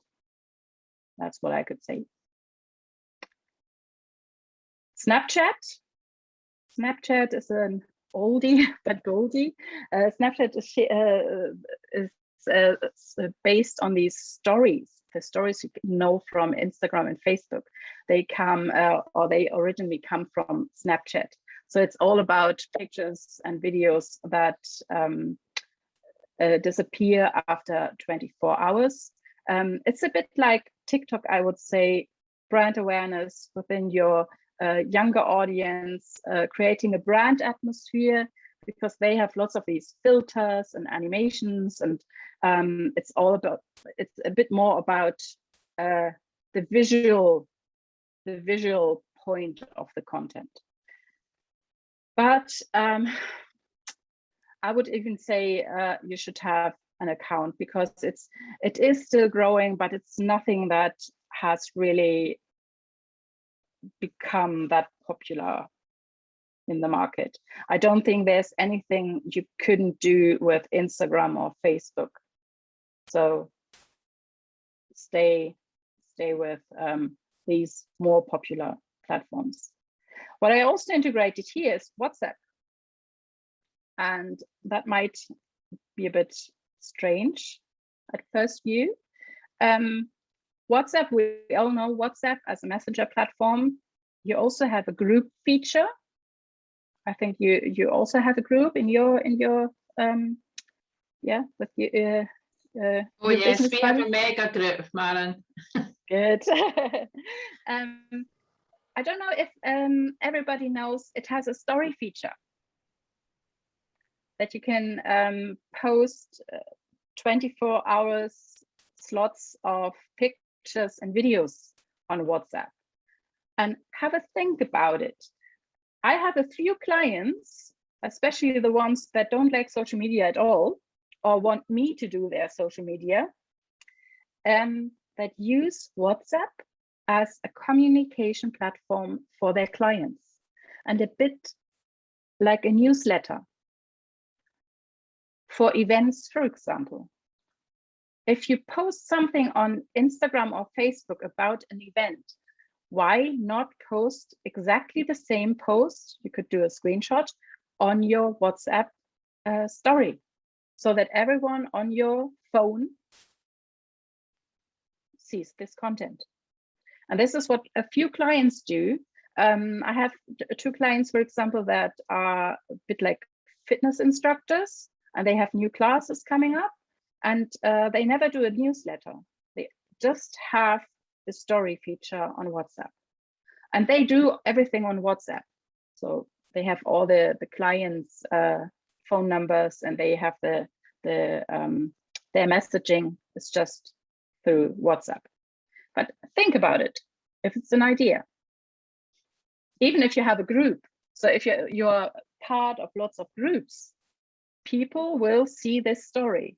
that's what I could say. Snapchat. Snapchat is an oldie but goldie. Snapchat is based on these stories. The stories you know from Instagram and Facebook, they come or they originally come from Snapchat. So it's all about pictures and videos that disappear after 24 hours. It's a bit like TikTok, I would say, brand awareness within your younger audience, creating a brand atmosphere, because they have lots of these filters and animations, and it's a bit more about the visual point of the content. But I would even say you should have an account, because it is still growing, but it's nothing that has really become that popular in the market. I don't think there's anything you couldn't do with Instagram or Facebook. So stay with these more popular platforms. What I also integrated here is WhatsApp. And that might be a bit strange at first view. WhatsApp, we all know WhatsApp as a messenger platform. You also have a group feature. I think you also have a group in your yeah, with your oh yes, we have a mega group, Maren. Good. I don't know if everybody knows it has a story feature that you can post 24 hours slots of pictures and videos on WhatsApp, and have a think about it. I have a few clients, especially the ones that don't like social media at all, or want me to do their social media, that use WhatsApp as a communication platform for their clients, and a bit like a newsletter for events, for example. If you post something on Instagram or Facebook about an event, why not post exactly the same post? You could do a screenshot on your WhatsApp story, so that everyone on your phone sees this content. And this is what a few clients do. I have two clients, for example, that are a bit like fitness instructors, and they have new classes coming up, and they never do a newsletter. They just have the story feature on WhatsApp, and they do everything on WhatsApp. So they have all the clients' phone numbers, and they have their messaging is just through WhatsApp. But think about it, if it's an idea, even if you have a group. So if you're part of lots of groups, people will see this story.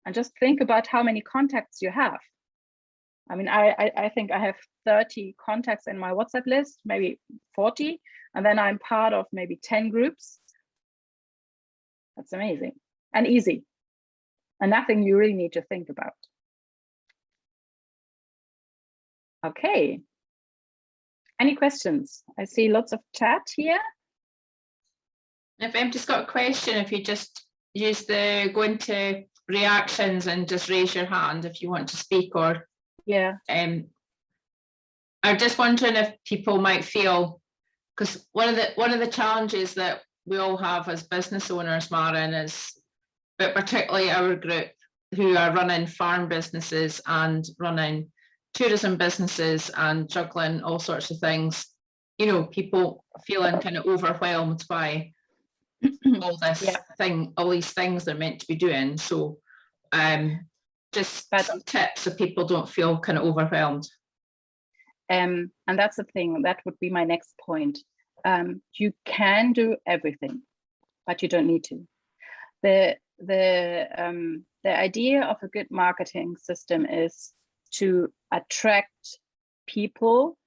And just think about how many contacts you have. I mean, I think I have 30 contacts in my WhatsApp list, maybe 40, and then I'm part of maybe 10 groups. That's amazing and easy, and nothing you really need to think about. Okay. Any questions? I see lots of chat here. If I've just got a question, if you just use the go into reactions and just raise your hand if you want to speak, or Yeah. I'm just wondering if people might feel, because one of the challenges that we all have as business owners, Maren, is, but particularly our group who are running farm businesses and running tourism businesses and juggling all sorts of things, you know, people feeling kind of overwhelmed by all this thing, all these things they're meant to be doing. So just some tips so people don't feel kind of overwhelmed. And that's the thing, that would be my next point. You can do everything, but you don't need to. The idea of a good marketing system is to attract people,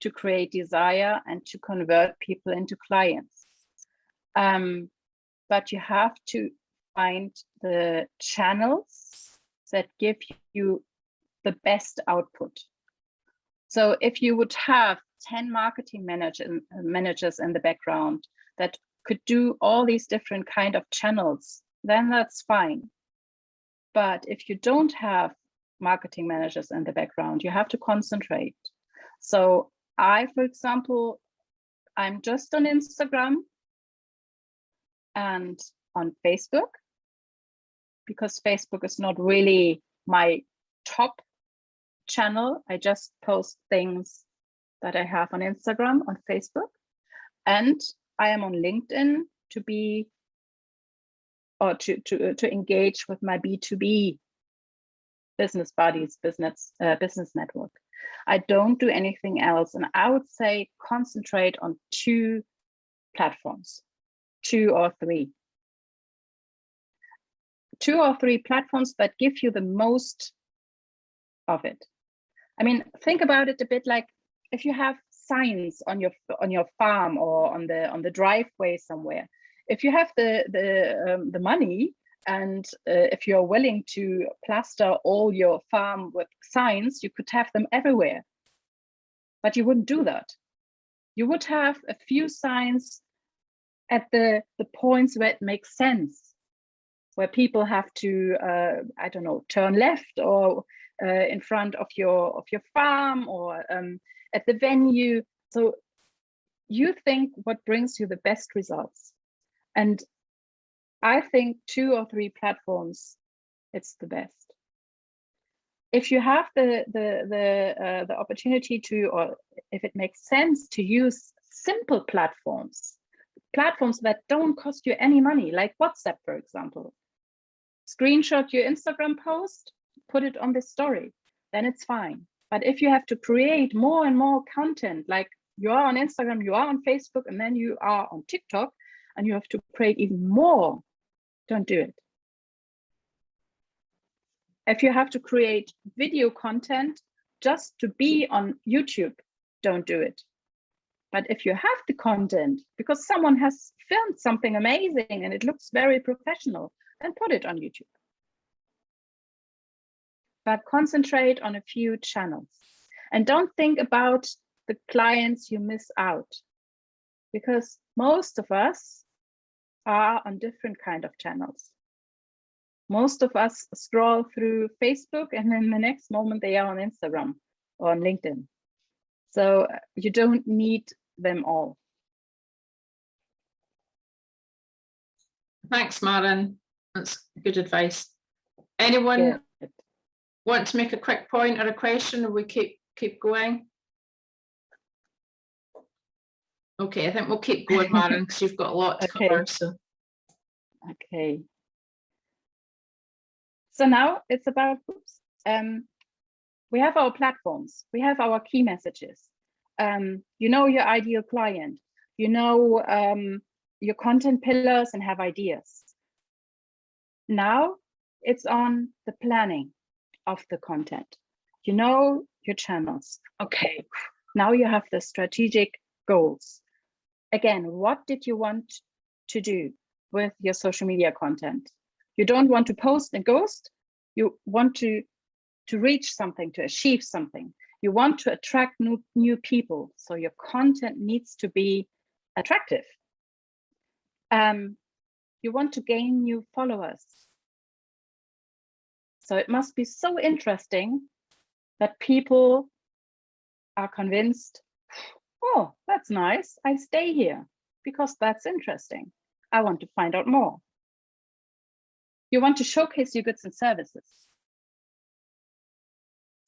to create desire, and to convert people into clients. But you have to find the channels that give you the best output. So if you would have 10 marketing managers in the background that could do all these different kind of channels, then that's fine. But if you don't have marketing managers in the background, you have to concentrate. So I, for example, I'm just on Instagram and on Facebook, because Facebook is not really my top channel. I just post things that I have on Instagram, on Facebook, and I am on LinkedIn to be, or to engage with my B2B business buddies, business network. I don't do anything else, and I would say concentrate on 2 platforms, 2 or 3. 2 or 3 platforms that give you the most of it. I mean, think about it a bit like if you have signs on your farm or on the driveway somewhere. If you have the money, and if you're willing to plaster all your farm with signs, you could have them everywhere. But you wouldn't do that. You would have a few signs at the points where it makes sense, where people have to, I don't know, turn left, or in front of your farm, or at the venue. So you think what brings you the best results. And I think 2 or 3 platforms, it's the best. If you have the opportunity to, or if it makes sense to use simple platforms that don't cost you any money, like WhatsApp, for example. Screenshot your Instagram post, put it on the story, then it's fine. But if you have to create more and more content, like you are on Instagram, you are on Facebook, and then you are on TikTok, and you have to create even more, don't do it. If you have to create video content just to be on YouTube, don't do it. But if you have the content because someone has filmed something amazing and it looks very professional, then put it on YouTube. But concentrate on a few channels, and don't think about the clients you miss out, because most of us are on different kind of channels. Most of us scroll through Facebook, and then the next moment they are on Instagram or on LinkedIn. So you don't need them all. Thanks, Maren. That's good advice. Anyone want to make a quick point or a question, or we keep going? Okay, I think we'll keep going, Maren, because you've got a lot to cover. So. Okay. So now it's about, we have our platforms, we have our key messages. You know your ideal client, you know your content pillars, and have ideas. Now it's on the planning of the content. You know your channels. Okay, now you have the strategic goals. Again, what did you want to do with your social media content? You don't want to post and ghost. You want to reach something, to achieve something. You want to attract new people. So your content needs to be attractive. You want to gain new followers. So it must be so interesting that people are convinced, oh, that's nice, I stay here because that's interesting. I want to find out more. You want to showcase your goods and services.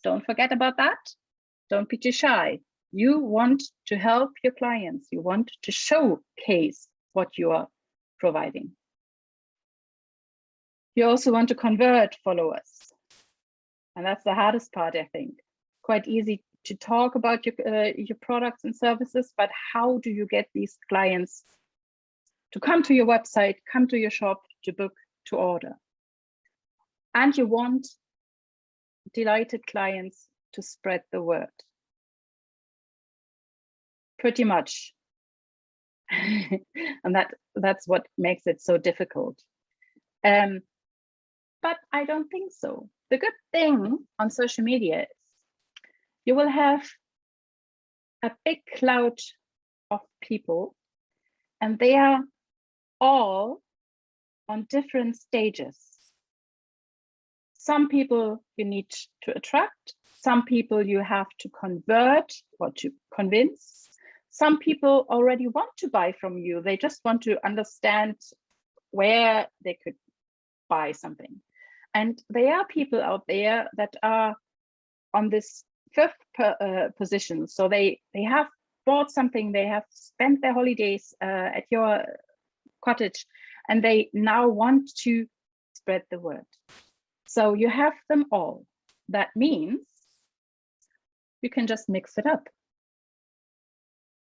Don't forget about that. Don't be too shy. You want to help your clients. You want to showcase what you are providing. You also want to convert followers. And that's the hardest part, I think. Quite easy to talk about your products and services, but how do you get these clients to come to your website, come to your shop, to book, to order? And you want delighted clients to spread the word. Pretty much. And that's what makes it so difficult. But I don't think so. The good thing on social media is you will have a big cloud of people, and they are all on different stages. Some people you need to attract, some people you have to convert or to convince. Some people already want to buy from you. They just want to understand where they could buy something. And there are people out there that are on this fifth position. So they have bought something, they have spent their holidays at your cottage, and they now want to spread the word. So you have them all. That means you can just mix it up.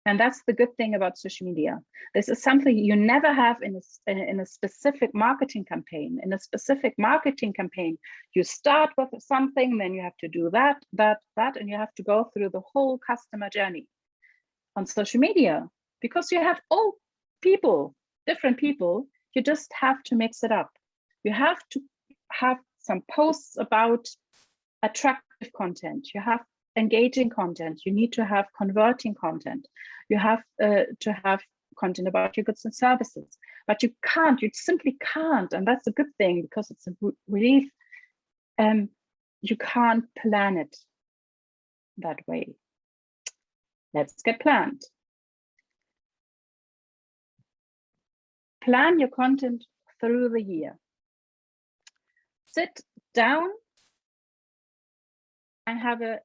And that's the good thing about social media. This is something you never have in a specific marketing campaign. In a specific marketing campaign, you start with something, then you have to do that, and you have to go through the whole customer journey. On social media, because you have all people, different people, you just have to mix it up. You have to have some posts about attractive content. You have engaging content. You need to have converting content. You have to have content about your goods and services, but you simply can't, and that's a good thing because it's a relief. You can't plan it that way. Let's get planned. Plan your content through the year. Sit down and have a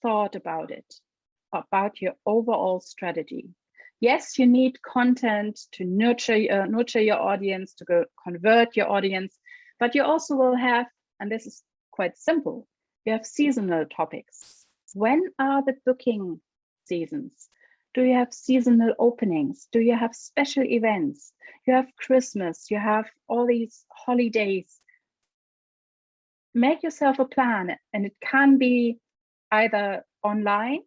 thought about it, about your overall strategy. Yes, you need content to nurture your audience, to convert your audience, but you also will have, and this is quite simple, you have seasonal topics. When are the booking seasons? Do you have seasonal openings? Do you have special events? You have Christmas, you have all these holidays. Make yourself a plan, and it can be either online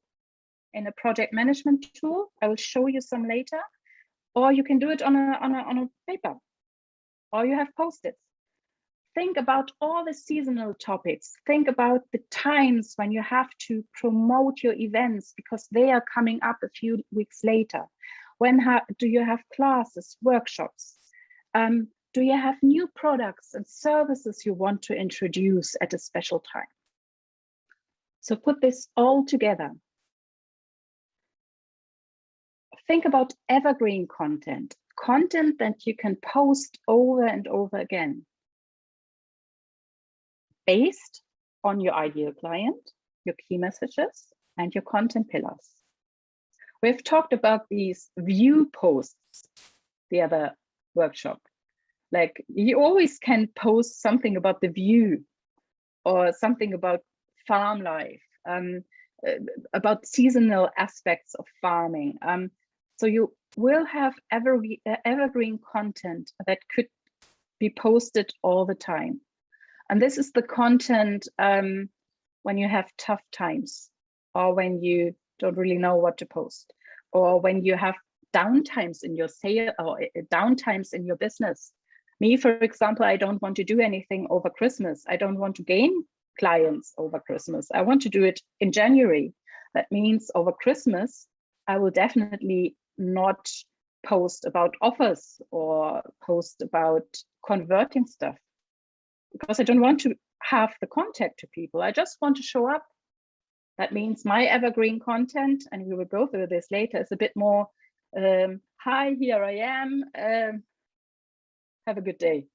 in a project management tool. I will show you some later, or you can do it on a paper, or you have Post-its. Think about all the seasonal topics. Think about the times when you have to promote your events because they are coming up a few weeks later. When do you have classes, workshops? Do you have new products and services you want to introduce at a special time? So put this all together. Think about evergreen content that you can post over and over again, based on your ideal client, your key messages, and your content pillars. We've talked about these view posts the other workshop. Like, you always can post something about the view or something about farm life, about seasonal aspects of farming. So you will have evergreen content that could be posted all the time. And this is the content when you have tough times, or when you don't really know what to post, or when you have downtimes in your sale or downtimes in your business. Me, for example, I don't want to do anything over Christmas. I don't want to gain clients over Christmas. I want to do it in January. That means over Christmas, I will definitely not post about offers or post about converting stuff. because I don't want to have the contact to people. I just want to show up. That means my evergreen content, and we will go through this later, is a bit more, hi, here I am, have a good day.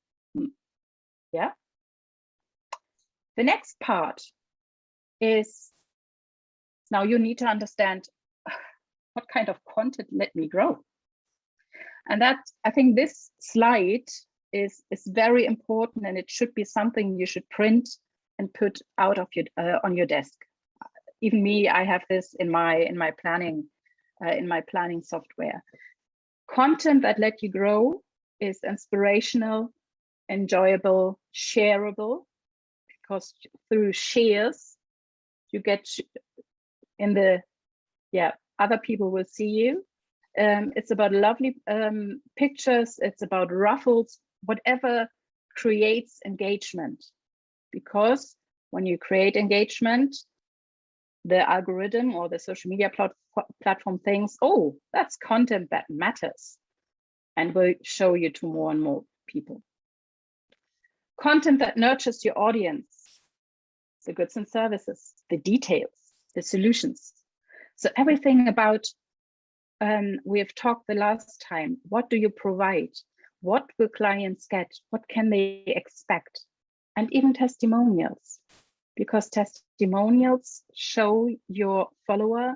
Yeah. The next part is, now you need to understand what kind of content let me grow. And that, I think this slide is very important, and it should be something you should print and put out of your on your desk. Even me, I have this in my planning software. Content that let you grow is inspirational, enjoyable, shareable, because through shares you get in the, yeah, other people will see you. It's about lovely pictures, it's about ruffles, whatever creates engagement. Because when you create engagement, the algorithm or the social media platform thinks, oh, that's content that matters, and will show you to more and more people. Content that nurtures your audience, the goods and services, the details, the solutions. So everything about, we have talked the last time, what do you provide? What will clients get? What can they expect? And even testimonials, because testimonials show your follower,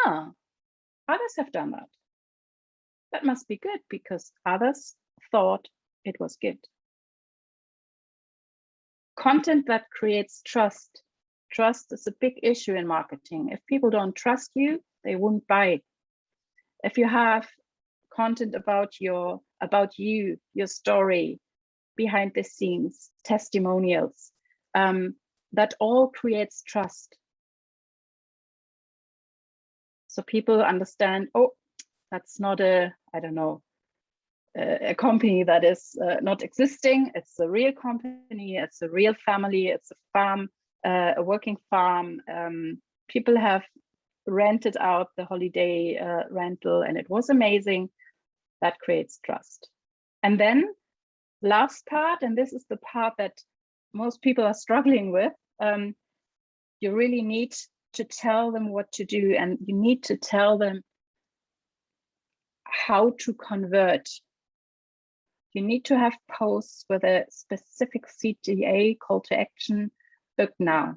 others have done that. That must be good because others thought it was good. Content that creates trust. Trust is a big issue in marketing. If people don't trust you, they won't buy. If you have content about you, your story, behind the scenes, testimonials, that all creates trust. So people understand, oh, that's not a, I don't know, a company that is not existing. It's a real company, it's a real family, it's a farm, a working farm. People have rented out the holiday rental and it was amazing. That creates trust. And then last part, and this is the part that most people are struggling with, you really need to tell them what to do, and you need to tell them how to convert. You need to have posts with a specific CTA, call to action, book now,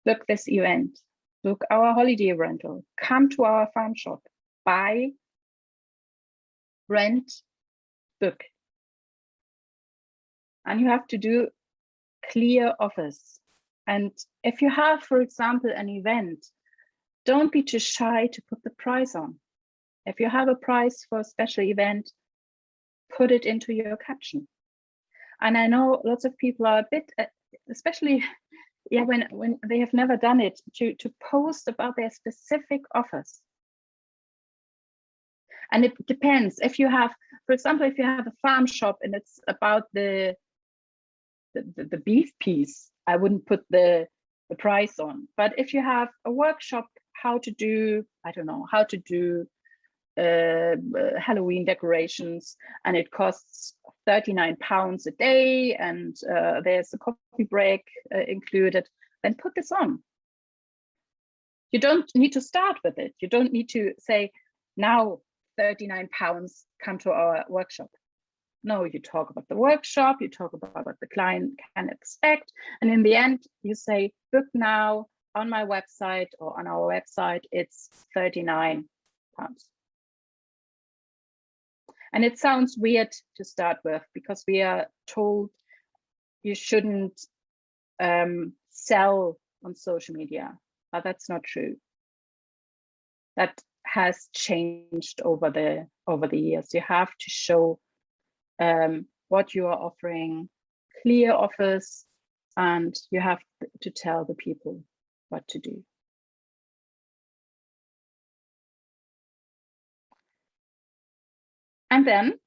book this event, book our holiday rental, come to our farm shop, buy, rent, book. And you have to do clear offers. And if you have, for example, an event, don't be too shy to put the price on. If you have a price for a special event, put it into your caption. And I know lots of people are a bit, especially when they have never done it, to post about their specific offers. And it depends. If you have, for example, if you have a farm shop and it's about the beef piece, I wouldn't put the price on. But if you have a workshop, how to do, I don't know, how to do Halloween decorations, and it costs £39 a day, and there's a coffee break included, then put this on. You don't need to start with it. You don't need to say, now £39, come to our workshop. No, you talk about the workshop, you talk about what the client can expect, and in the end, you say, book now on my website or on our website, it's £39. And it sounds weird to start with because we are told you shouldn't sell on social media, but that's not true. That has changed over the years. You have to show what you are offering, clear offers, and you have to tell the people what to do. And then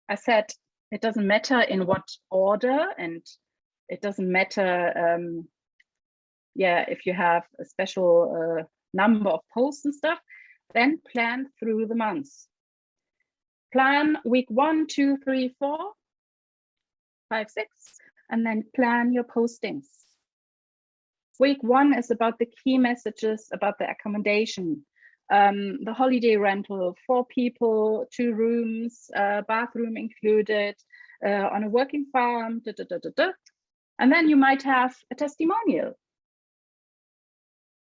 I said, it doesn't matter in what order, and it doesn't matter, if you have a special number of posts and stuff, then plan through the months. Plan week 1, 2, 3, 4. 5, 6, and then plan your postings. Week 1 is about the key messages about the accommodation, the holiday rental, 4 people, 2 rooms, bathroom included, on a working farm, and then you might have a testimonial.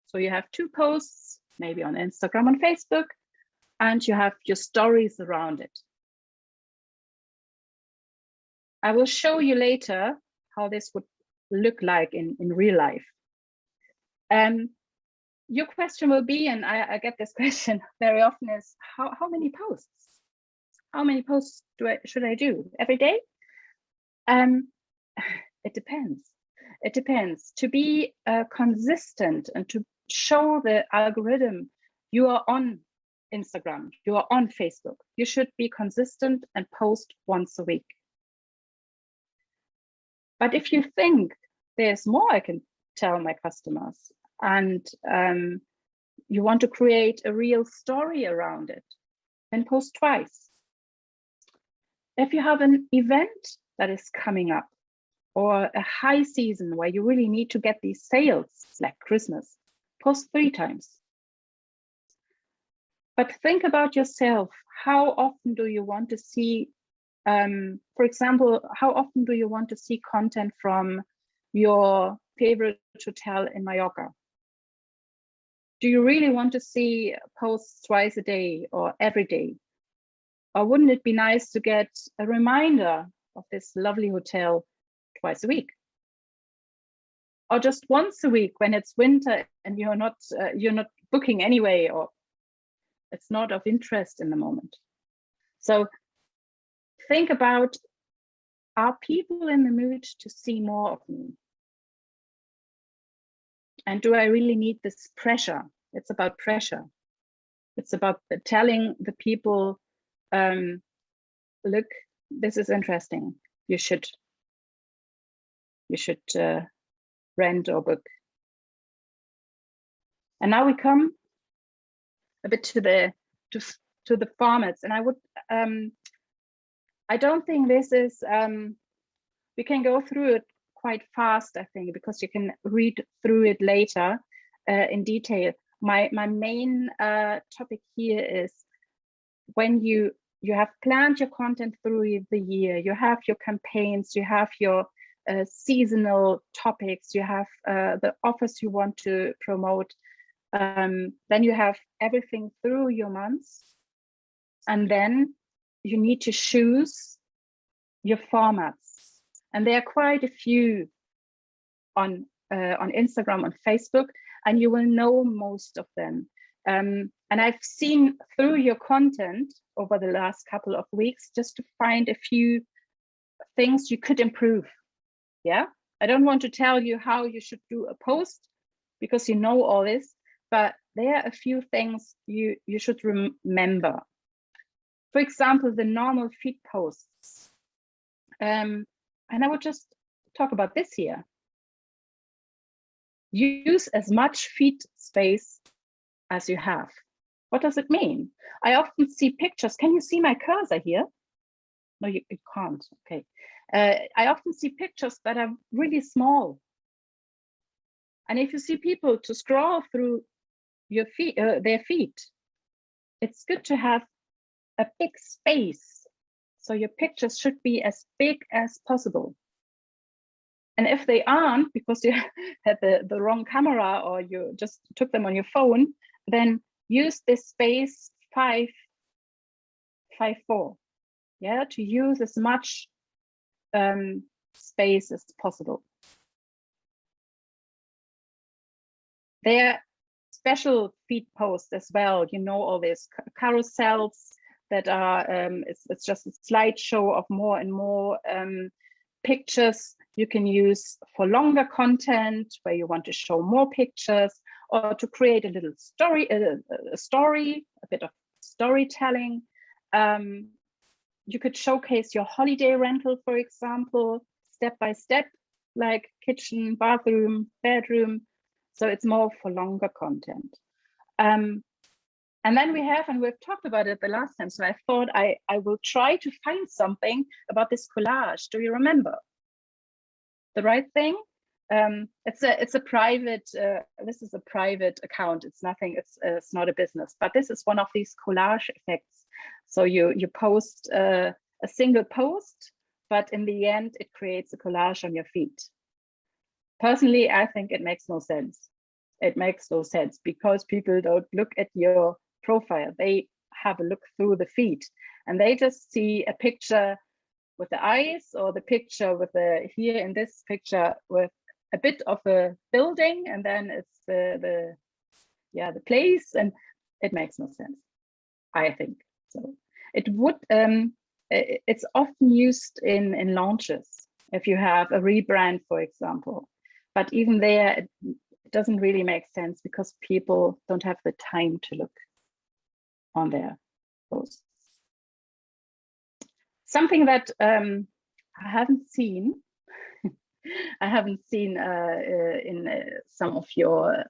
So you have 2 posts, maybe on Instagram and Facebook, and you have your stories around it. I will show you later how this would look like in real life. Your question will be, and I get this question very often, is how many posts? How many posts should I do every day? It depends. It depends. To be consistent and to show the algorithm you are on Instagram, you are on Facebook, you should be consistent and post once a week. But if you think there's more I can tell my customers, and you want to create a real story around it, then post twice. If you have an event that is coming up, or a high season where you really need to get these sales, like Christmas, post 3 times. But think about yourself. How often do you want to see, for example, how often do you want to see content from your favorite hotel in Mallorca? Do you really want to see posts twice a day or every day? Or wouldn't it be nice to get a reminder of this lovely hotel twice a week? Or just once a week when it's winter and you're not booking anyway, or it's not of interest in the moment. So think about, are people in the mood to see more of me? And do I really need this pressure? It's about pressure. It's about telling the people, look, this is interesting. You should rent or book. And now we come a bit to the formats. And I would, I don't think this is, we can go through it quite fast, I think, because you can read through it later in detail. My main topic here is when you have planned your content through the year, you have your campaigns, you have your seasonal topics, you have the offers you want to promote, then you have everything through your months, and then you need to choose your formats. And there are quite a few on Instagram, on Facebook, and you will know most of them. And I've seen through your content over the last couple of weeks, just to find a few things you could improve. Yeah, I don't want to tell you how you should do a post because you know all this, but there are a few things you should remember. For example, the normal feed posts. And I would just talk about this here. Use as much feed space as you have. What does it mean? I often see pictures. Can you see my cursor here? No, you can't. Okay. I often see pictures that are really small. And if you see people to scroll through your feed, their feed, it's good to have a big space. So your pictures should be as big as possible. And if they aren't, because you had the wrong camera or you just took them on your phone, then use this space 5, 5, 4. Yeah, to use as much space as possible. There are special feed posts as well. You know, all these carousels that are, it's just a slideshow of more and more pictures you can use for longer content where you want to show more pictures, or to create a little story, a bit of storytelling. You could showcase your holiday rental, for example, step by step, like kitchen, bathroom, bedroom. So it's more for longer content. And then we have, and we've talked about it the last time, so I thought I will try to find something about this collage. Do you remember? the right thing. It's a private, this is a private account. It's nothing, it's not a business, but this is one of these collage effects. So you post a single post, but in the end, it creates a collage on your feed. Personally, I think it makes no sense. It makes no sense because people don't look at your profile. They have a look through the feed and they just see a picture with the eyes, or the picture with the, here in this picture with a bit of a building, and then it's the place, and it makes no sense, I think. So it would, it's often used in launches if you have a rebrand, for example, but even there it doesn't really make sense because people don't have the time to look on their posts. Something that I haven't seen, in some of your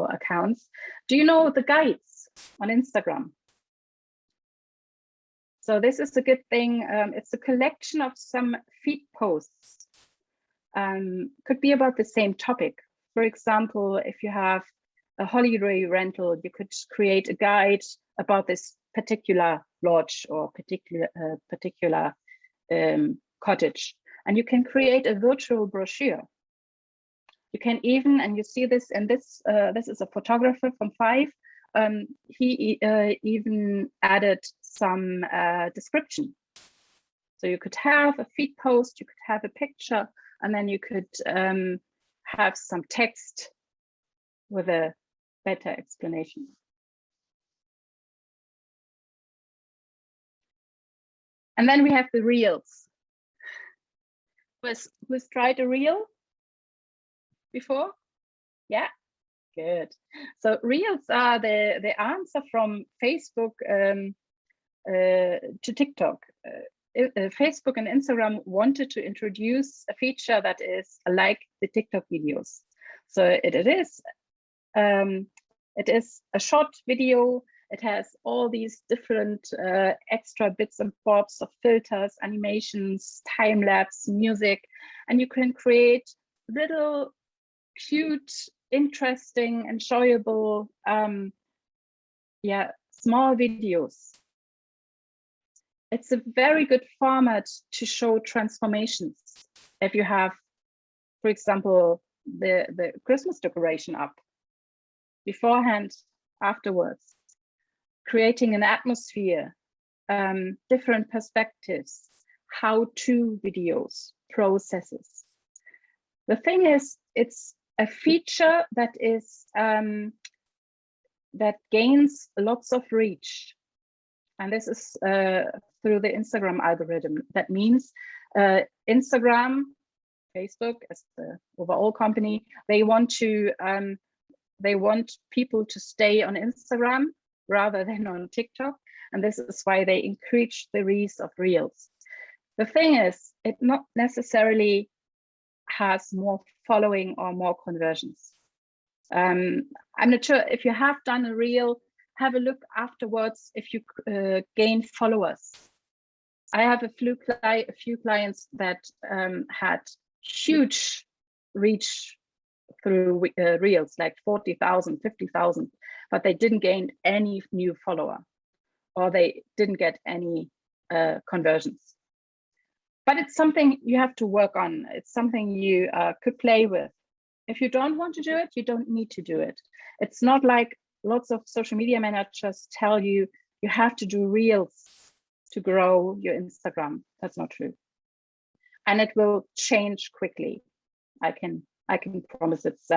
accounts. Do you know the guides on Instagram? So this is a good thing. It's a collection of some feed posts. Could be about the same topic. For example, if you have a holiday rental, you could create a guide about this particular lodge or particular cottage, and you can create a virtual brochure. You can even, and you see this in this, this is a photographer from 5. He even added some description. So you could have a feed post, you could have a picture, and then you could have some text with a better explanation. And then we have the reels. Who's tried a reel before? Yeah, good. So reels are the answer from Facebook to TikTok. Facebook and Instagram wanted to introduce a feature that is like the TikTok videos. So it is a short video. It has all these different extra bits and bobs of filters, animations, time lapse, music, and you can create little cute, interesting, enjoyable, small videos. It's a very good format to show transformations. If you have, for example, the Christmas decoration up beforehand, afterwards, creating an atmosphere, different perspectives, how-to videos, processes. The thing is, it's a feature that is that gains lots of reach, and this is through the Instagram algorithm. That means Instagram, Facebook, as the overall company, they want people to stay on Instagram rather than on TikTok, and this is why they increase the reach of reels. The thing is, it not necessarily has more following or more conversions. I'm not sure if you have done a reel, have a look afterwards if you gain followers. I have a few clients that had huge reach through reels, like 40,000, 50,000, but they didn't gain any new follower, or they didn't get any conversions. But it's something you have to work on. It's something you could play with. If you don't want to do it, you don't need to do it. It's not like lots of social media managers tell you, you have to do reels to grow your Instagram. That's not true. And it will change quickly. I can promise. It's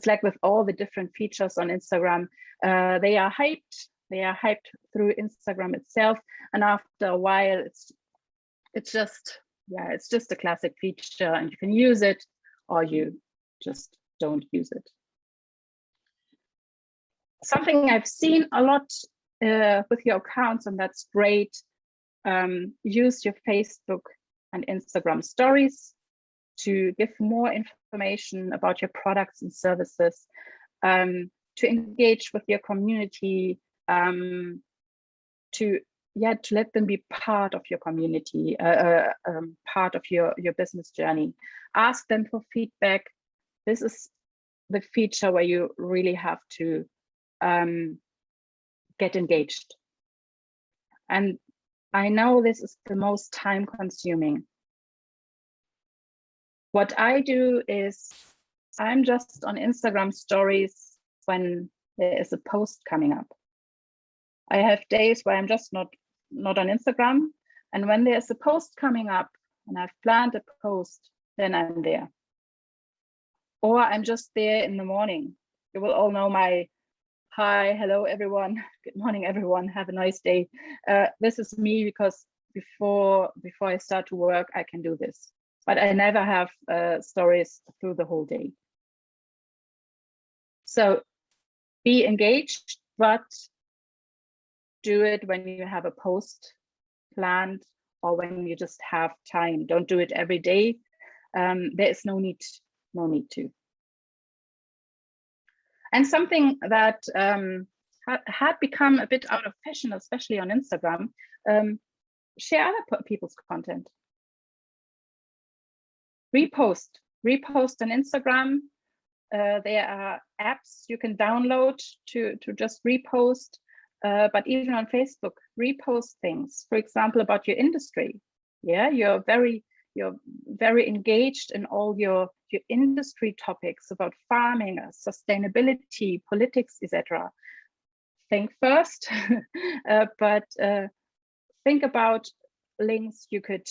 like with all the different features on Instagram. They are hyped. They are hyped through Instagram itself, and after a while, it's just a classic feature, and you can use it, or you just don't use it. Something I've seen a lot with your accounts, and that's great. Use your Facebook and Instagram stories to give more information about your products and services, to engage with your community, to to let them be part of your community, part of your business journey. Ask them for feedback. This is the feature where you really have to get engaged. And I know this is the most time consuming. What I do is I'm just on Instagram stories when there is a post coming up. I have days where I'm just not on Instagram. And when there's a post coming up and I've planned a post, then I'm there. Or I'm just there in the morning. You will all know my hi, hello, everyone. Good morning, everyone. Have a nice day. This is me because before I start to work, I can do this. But I never have stories through the whole day. So be engaged, but do it when you have a post planned or when you just have time. Don't do it every day. There is no need to. And something that had become a bit out of fashion, especially on Instagram, share other people's content. Repost on Instagram. There are apps you can download to just repost, but even on Facebook, repost things, for example, about your industry. Yeah, you're very engaged in all your industry topics about farming, sustainability, politics, etc. Think first, but think about links you could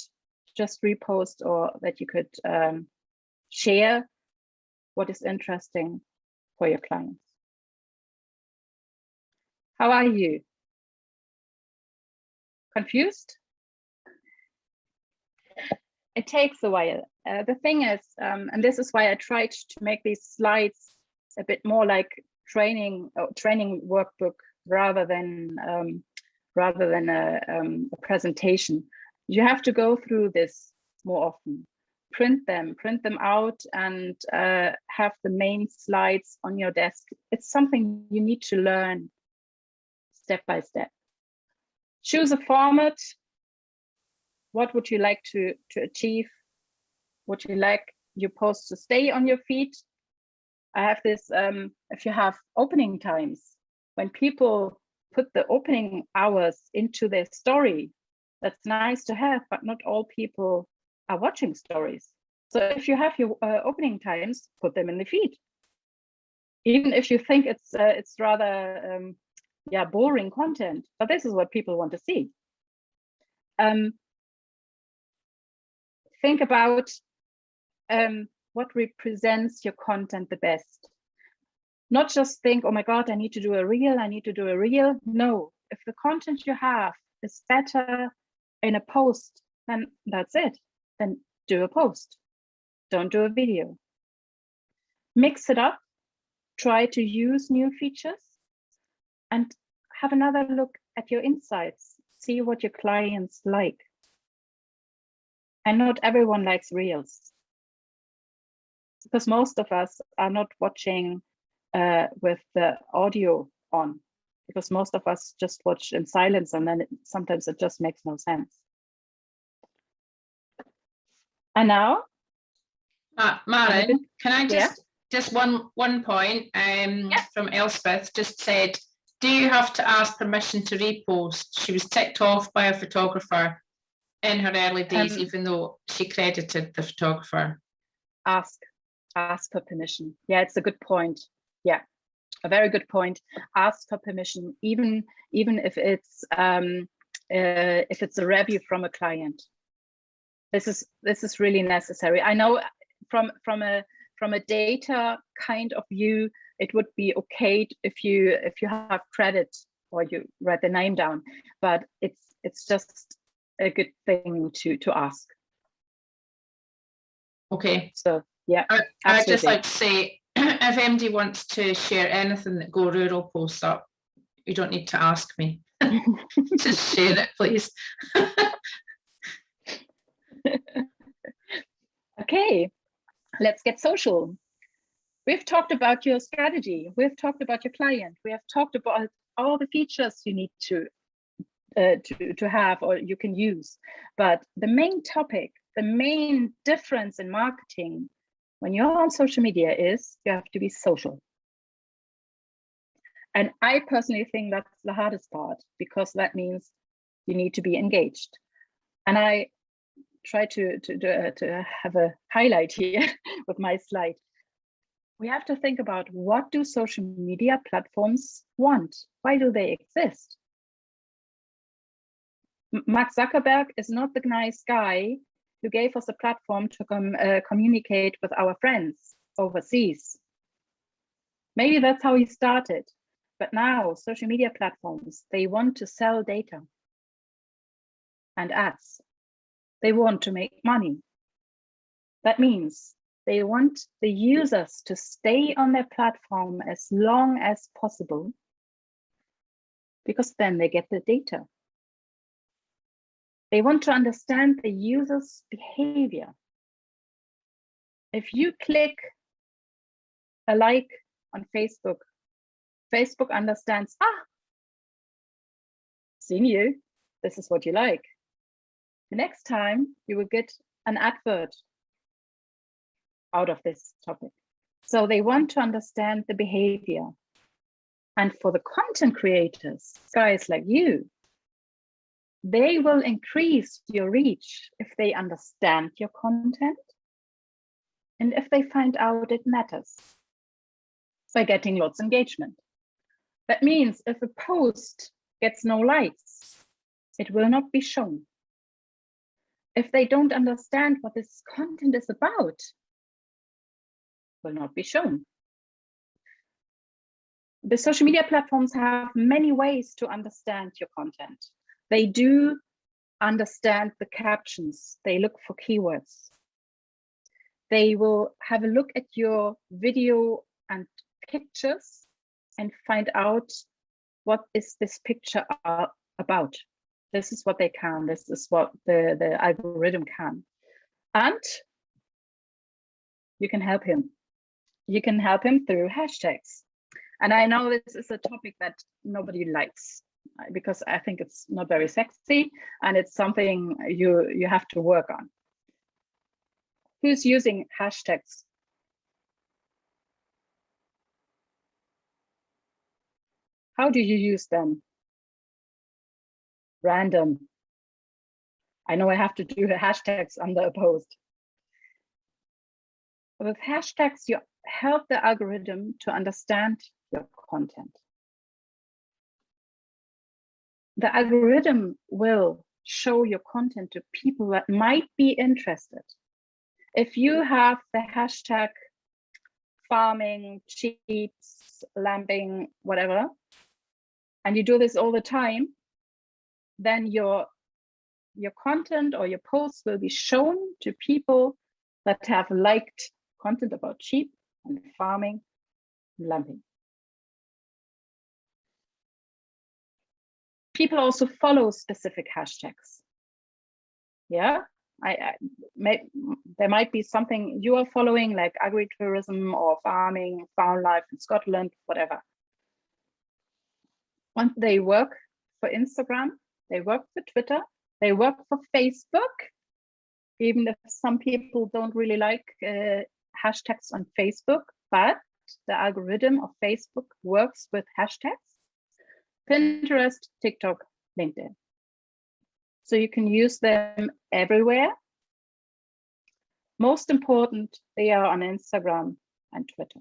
just repost or that you could share what is interesting for your clients. How are you? Confused? It takes a while. The thing is, and this is why I tried to make these slides a bit more like training workbook rather than a presentation. You have to go through this more often. Print them out, and have the main slides on your desk. It's something you need to learn step by step. Choose a format. What would you like to achieve? Would you like your posts to stay on your feed? I have this, if you have opening times, when people put the opening hours into their story, that's nice to have, but not all people are watching stories. So if you have your opening times, put them in the feed. Even if you think it's rather boring content, but this is what people want to see. Think about what represents your content the best. Not just think, oh my God, I need to do a reel. No, if the content you have is better in a post, then that's it. Then do a post. Don't do a video. Mix it up. Try to use new features and have another look at your insights. See what your clients like. And not everyone likes reels, because most of us are not watching with the audio on, because most of us just watch in silence, and then sometimes it just makes no sense. And now, Maren, can I just one point from Elspeth just said, do you have to ask permission to repost? She was ticked off by a photographer in her early days, even though she credited the photographer. Ask for permission. Yeah, it's a good point. Yeah, a very good point. Ask for permission, even if it's a review from a client. This is really necessary. I know from a data kind of view, it would be okay if you have credit or you write the name down, but it's just a good thing to ask. Okay. So yeah, I'd just like to say, if MD wants to share anything that Go Rural posts up, you don't need to ask me. Just share it, please. Okay, let's get social. We've talked about your strategy. We've talked about your client. We have talked about all the features you need to to have or you can use. But the main topic, the main difference in marketing when you're on social media is you have to be social. And I personally think that's the hardest part, because that means you need to be engaged. And I try to have a highlight here with my slide. We have to think about, what do social media platforms want? Why do they exist? Mark Zuckerberg is not the nice guy who gave us a platform to communicate with our friends overseas. Maybe that's how he started. But now social media platforms, they want to sell data and ads. They want to make money. That means they want the users to stay on their platform as long as possible, because then they get the data. They want to understand the user's behavior. If you click a like on Facebook, Facebook understands, seen you, this is what you like. The next time you will get an advert out of this topic. So they want to understand the behavior. And for the content creators, guys like you, they will increase your reach if they understand your content and if they find out it matters by getting lots of engagement. That means if a post gets no likes, it will not be shown. If they don't understand what this content is about, it will not be shown. The social media platforms have many ways to understand your content. They do understand the captions. They look for keywords. They will have a look at your video and pictures and find out, what is this picture about? This is what they can. This is what the algorithm can. And you can help him. You can help him through hashtags. And I know this is a topic that nobody likes, because I think it's not very sexy and it's something you have to work on. Who's using hashtags? How do you use them? Random. I know I have to do hashtags under a post. With hashtags, you help the algorithm to understand your content. The algorithm will show your content to people that might be interested. If you have the hashtag farming, sheep, lambing, whatever, and you do this all the time, then your content or your posts will be shown to people that have liked content about sheep and farming and lambing. People also follow specific hashtags. Yeah, there might be something you are following, like agritourism or farming, farm life in Scotland, whatever. And they work for Instagram, they work for Twitter, they work for Facebook, even if some people don't really like hashtags on Facebook, but the algorithm of Facebook works with hashtags. Pinterest, TikTok, LinkedIn. So you can use them everywhere. Most important, they are on Instagram and Twitter.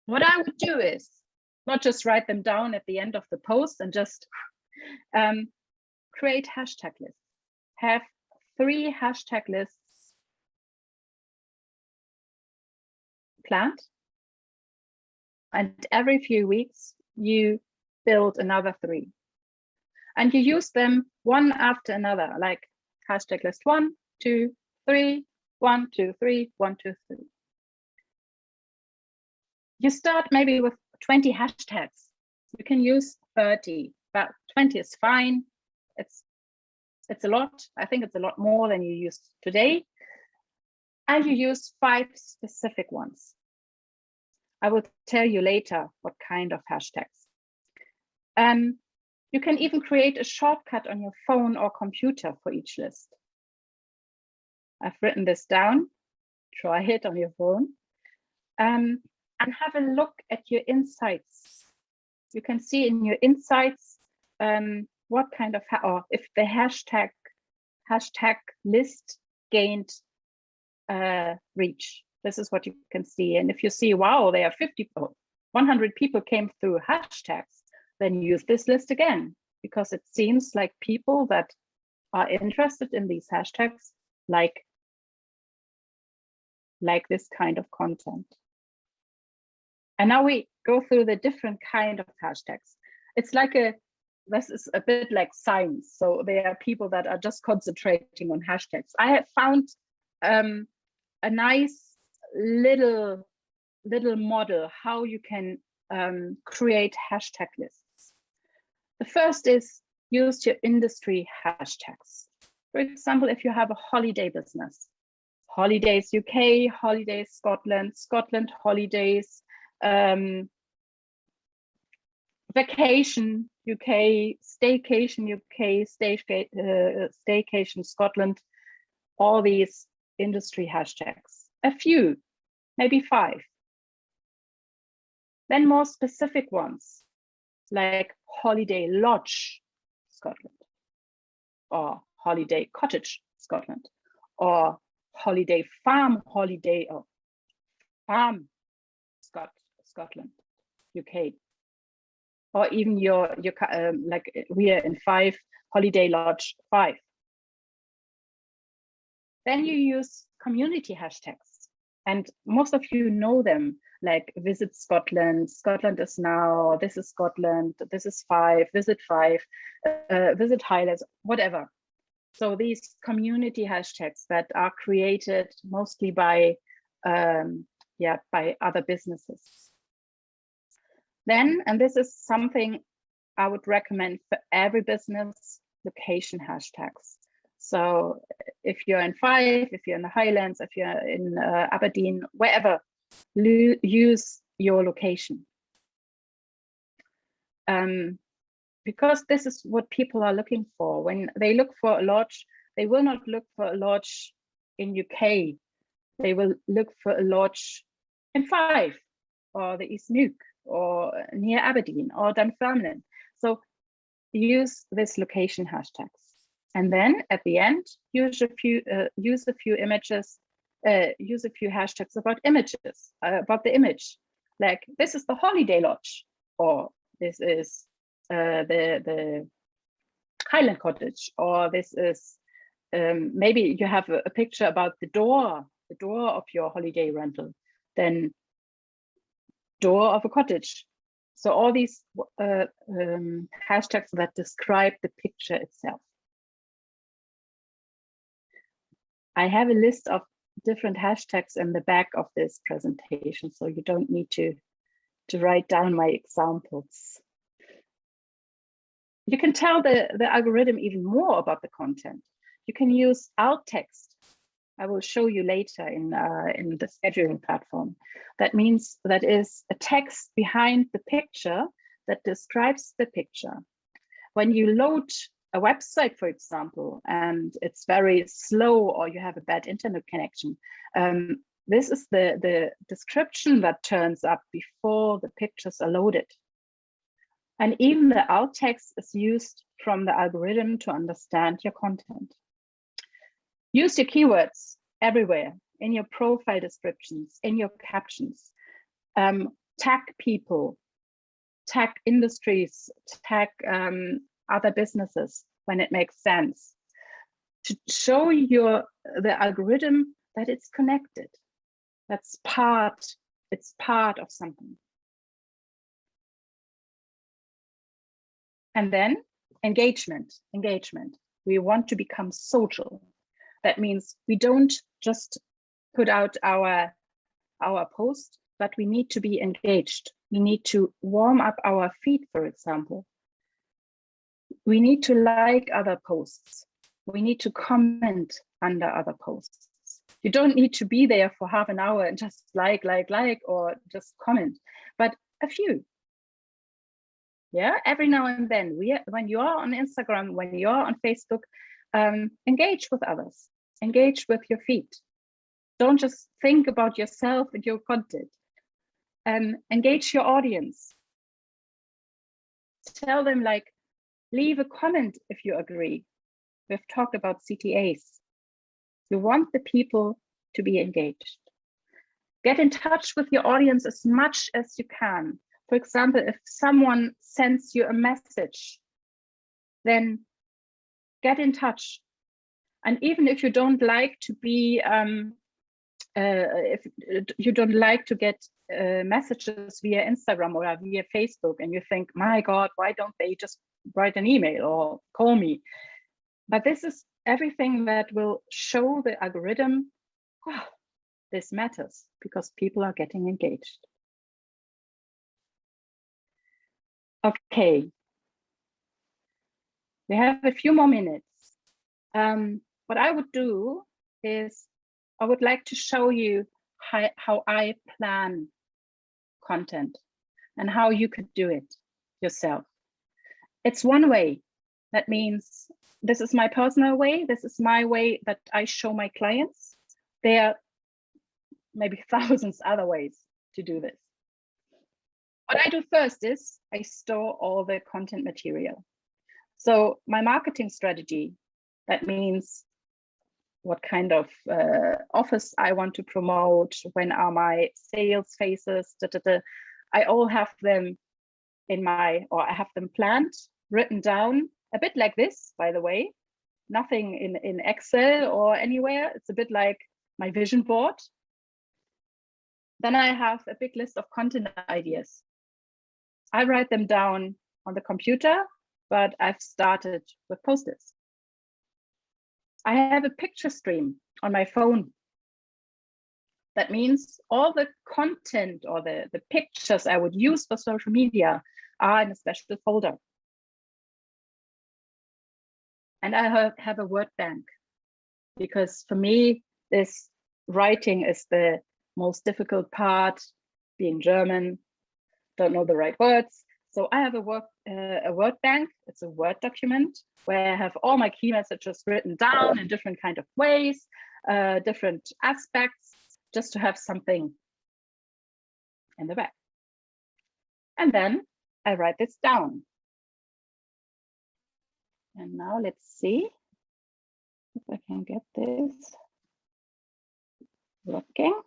What I would do is not just write them down at the end of the post and just create hashtag lists. Have 3 hashtag lists planned. And every few weeks, you build another 3. And you use them one after another, like hashtag list 1, 2, 3, 1, 2, 3, 1, 2, 3. You start maybe with 20 hashtags. You can use 30, but 20 is fine. It's a lot. I think it's a lot more than you use today. And you use 5 specific ones. I will tell you later what kind of hashtags. You can even create a shortcut on your phone or computer for each list. I've written this down. Try it on your phone. And have a look at your insights. You can see in your insights what kind of, or if the hashtag list gained reach. This is what you can see. And if you see, wow, there are 50 or 100 people came through hashtags, then use this list again, because it seems like people that are interested in these hashtags like this kind of content. And now we go through the different kind of hashtags. It's like this is a bit like science. So there are people that are just concentrating on hashtags. I have found a nice little model how you can create hashtag lists. The first is use your industry hashtags. For example, if you have a holiday business, holidays UK, holidays Scotland, Scotland holidays, vacation UK, staycation UK, staycation Scotland, all these industry hashtags. A few, maybe 5. Then more specific ones, like holiday lodge Scotland, or holiday cottage Scotland, or holiday farm holiday, or farm Scotland, UK, or even your like we are in 5, holiday lodge 5. Then you use community hashtags, and most of you know them, like visit Scotland, Scotland is now, this is Scotland, this is 5, visit 5, visit Highlands, whatever. So these community hashtags that are created mostly by other businesses. Then, and this is something I would recommend for every business, location hashtags. So if you're in 5, if you're in the Highlands, if you're in Aberdeen, wherever, use your location. Because this is what people are looking for. When they look for a lodge, they will not look for a lodge in UK. They will look for a lodge in 5, or the East Nuke, or near Aberdeen, or Dunfermline. So use this location hashtags. And then at the end, use a few images, use a few hashtags about images, about the image. Like this is the holiday lodge, or this is the Highland cottage, or this is maybe you have a picture about the door of your holiday rental, then door of a cottage. So all these hashtags that describe the picture itself. I have a list of different hashtags in the back of this presentation, so you don't need to write down my examples. You can tell the algorithm even more about the content. You can use alt text. I will show you later in the scheduling platform. That means that is a text behind the picture that describes the picture. When you load a website, for example, and it's very slow, or you have a bad internet connection, this is the description that turns up before the pictures are loaded. And even the alt text is used from the algorithm to understand your content. Use your keywords everywhere, in your profile descriptions, in your captions. Tag people, tag industries, tag other businesses when it makes sense, to show the algorithm that it's connected. It's part of something. And then engagement. We want to become social. That means we don't just put out our post, but we need to be engaged. We need to warm up our feed, for example. We need to like other posts. We need to comment under other posts. You don't need to be there for half an hour and just like, or just comment, but a few. Yeah, every now and then, when you are on Instagram, when you are on Facebook, engage with others, engage with your feed. Don't just think about yourself and your content. Engage your audience. Tell them, like, leave a comment if you agree. We've talked about CTAs. You want the people to be engaged. Get in touch with your audience as much as you can. For example, if someone sends you a message, then get in touch. And even if you don't like to be, if you don't like to get messages via Instagram or via Facebook, and you think, my God, why don't they just write an email or call me? But this is everything that will show the algorithm, oh, this matters because people are getting engaged. Okay, we have a few more minutes. What I would do is I would like to show you how I plan content and how you could do it yourself. It's one way. That means this is my personal way. This is my way that I show my clients. There are maybe thousands other ways to do this. What I do first is I store all the content material. So my marketing strategy, that means what kind of offers I want to promote, when are my sales phases, I all have them in my, or I have them planned, written down, a bit like this, by the way, nothing in Excel or anywhere. It's a bit like my vision board. Then I have a big list of content ideas. I write them down on the computer, but I've started with Post-its. I have a picture stream on my phone. That means all the content or the pictures I would use for social media are in a special folder. And I have a word bank, because for me, this writing is the most difficult part, being German, don't know the right words. So I have a word bank. It's a Word document where I have all my key messages written down in different kind of ways, different aspects, just to have something in the back. And then I write this down. And now let's see if I can get this working.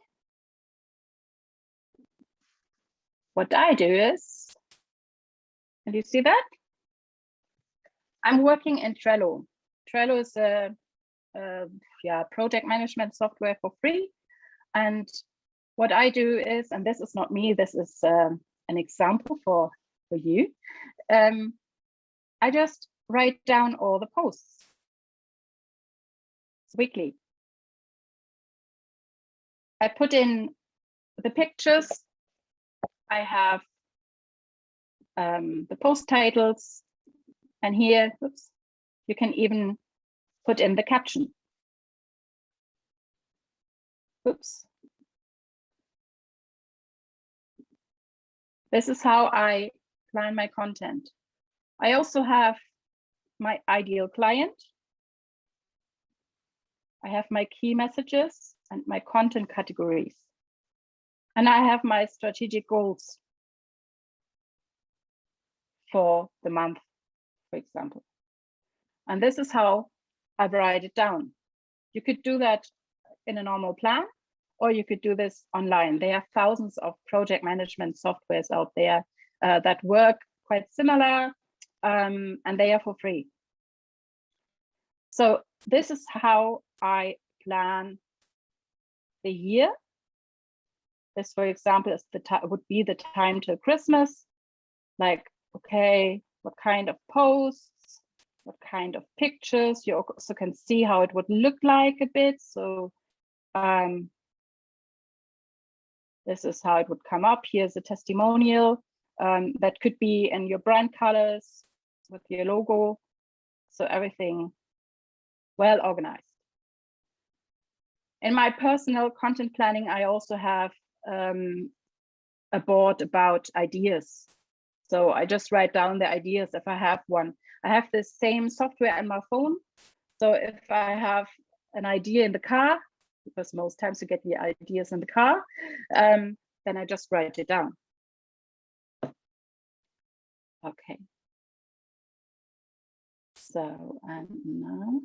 What I do is, can you see that? I'm working in Trello. Trello is a project management software for free. And what I do is, and this is not me, this is an example for you. I just write down all the posts weekly. I put in the pictures. I have the post titles, and here, oops, you can even put in the caption. Oops. This is how I plan my content. I also have my ideal client. I have my key messages and my content categories. And I have my strategic goals for the month, for example. And this is how I write it down. You could do that in a normal plan, or you could do this online. There are thousands of project management softwares out there that work quite similar, and they are for free. So this is how I plan the year. This, for example, is would be the time till Christmas. Like, okay, what kind of posts, what kind of pictures? You also can see how it would look like a bit. So this is how it would come up. Here's a testimonial that could be in your brand colors with your logo. So everything well organized. In my personal content planning, I also have a board about ideas. So I just write down the ideas if I have one. I have the same software on my phone. So if I have an idea in the car, because most times you get the ideas in the car, then I just write it down. Okay. So, and now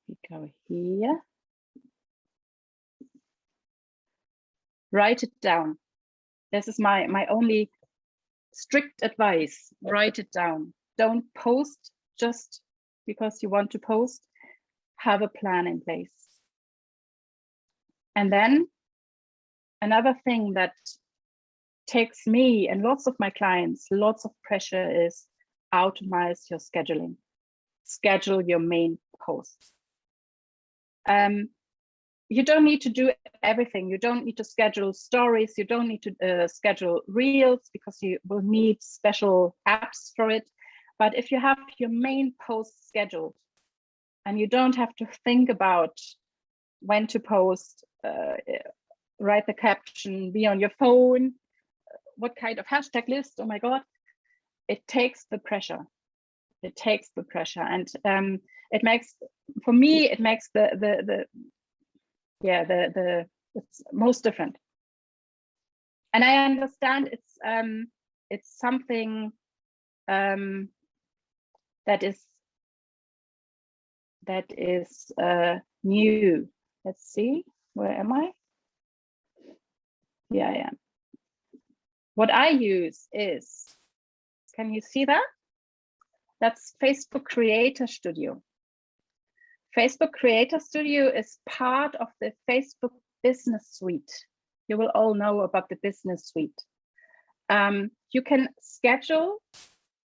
we go here. Write it down. This is my only strict advice. Write it down. Don't post just because you want to post. Have a plan in place. And then another thing that takes me and lots of my clients lots of pressure is automate your scheduling. Schedule your main posts. You don't need to do everything. You don't need to schedule stories. You don't need to schedule reels because you will need special apps for it. But if you have your main posts scheduled and you don't have to think about when to post, write the caption, be on your phone, what kind of hashtag list, oh my God, it takes the pressure. It takes the pressure. And it makes, for me, it makes it's most different. And I understand it's something that is new. Let's see, where am I? Here I am. What I use is, can you see that? That's Facebook Creator Studio. Facebook Creator Studio is part of the Facebook Business Suite. You will all know about the Business Suite. You can schedule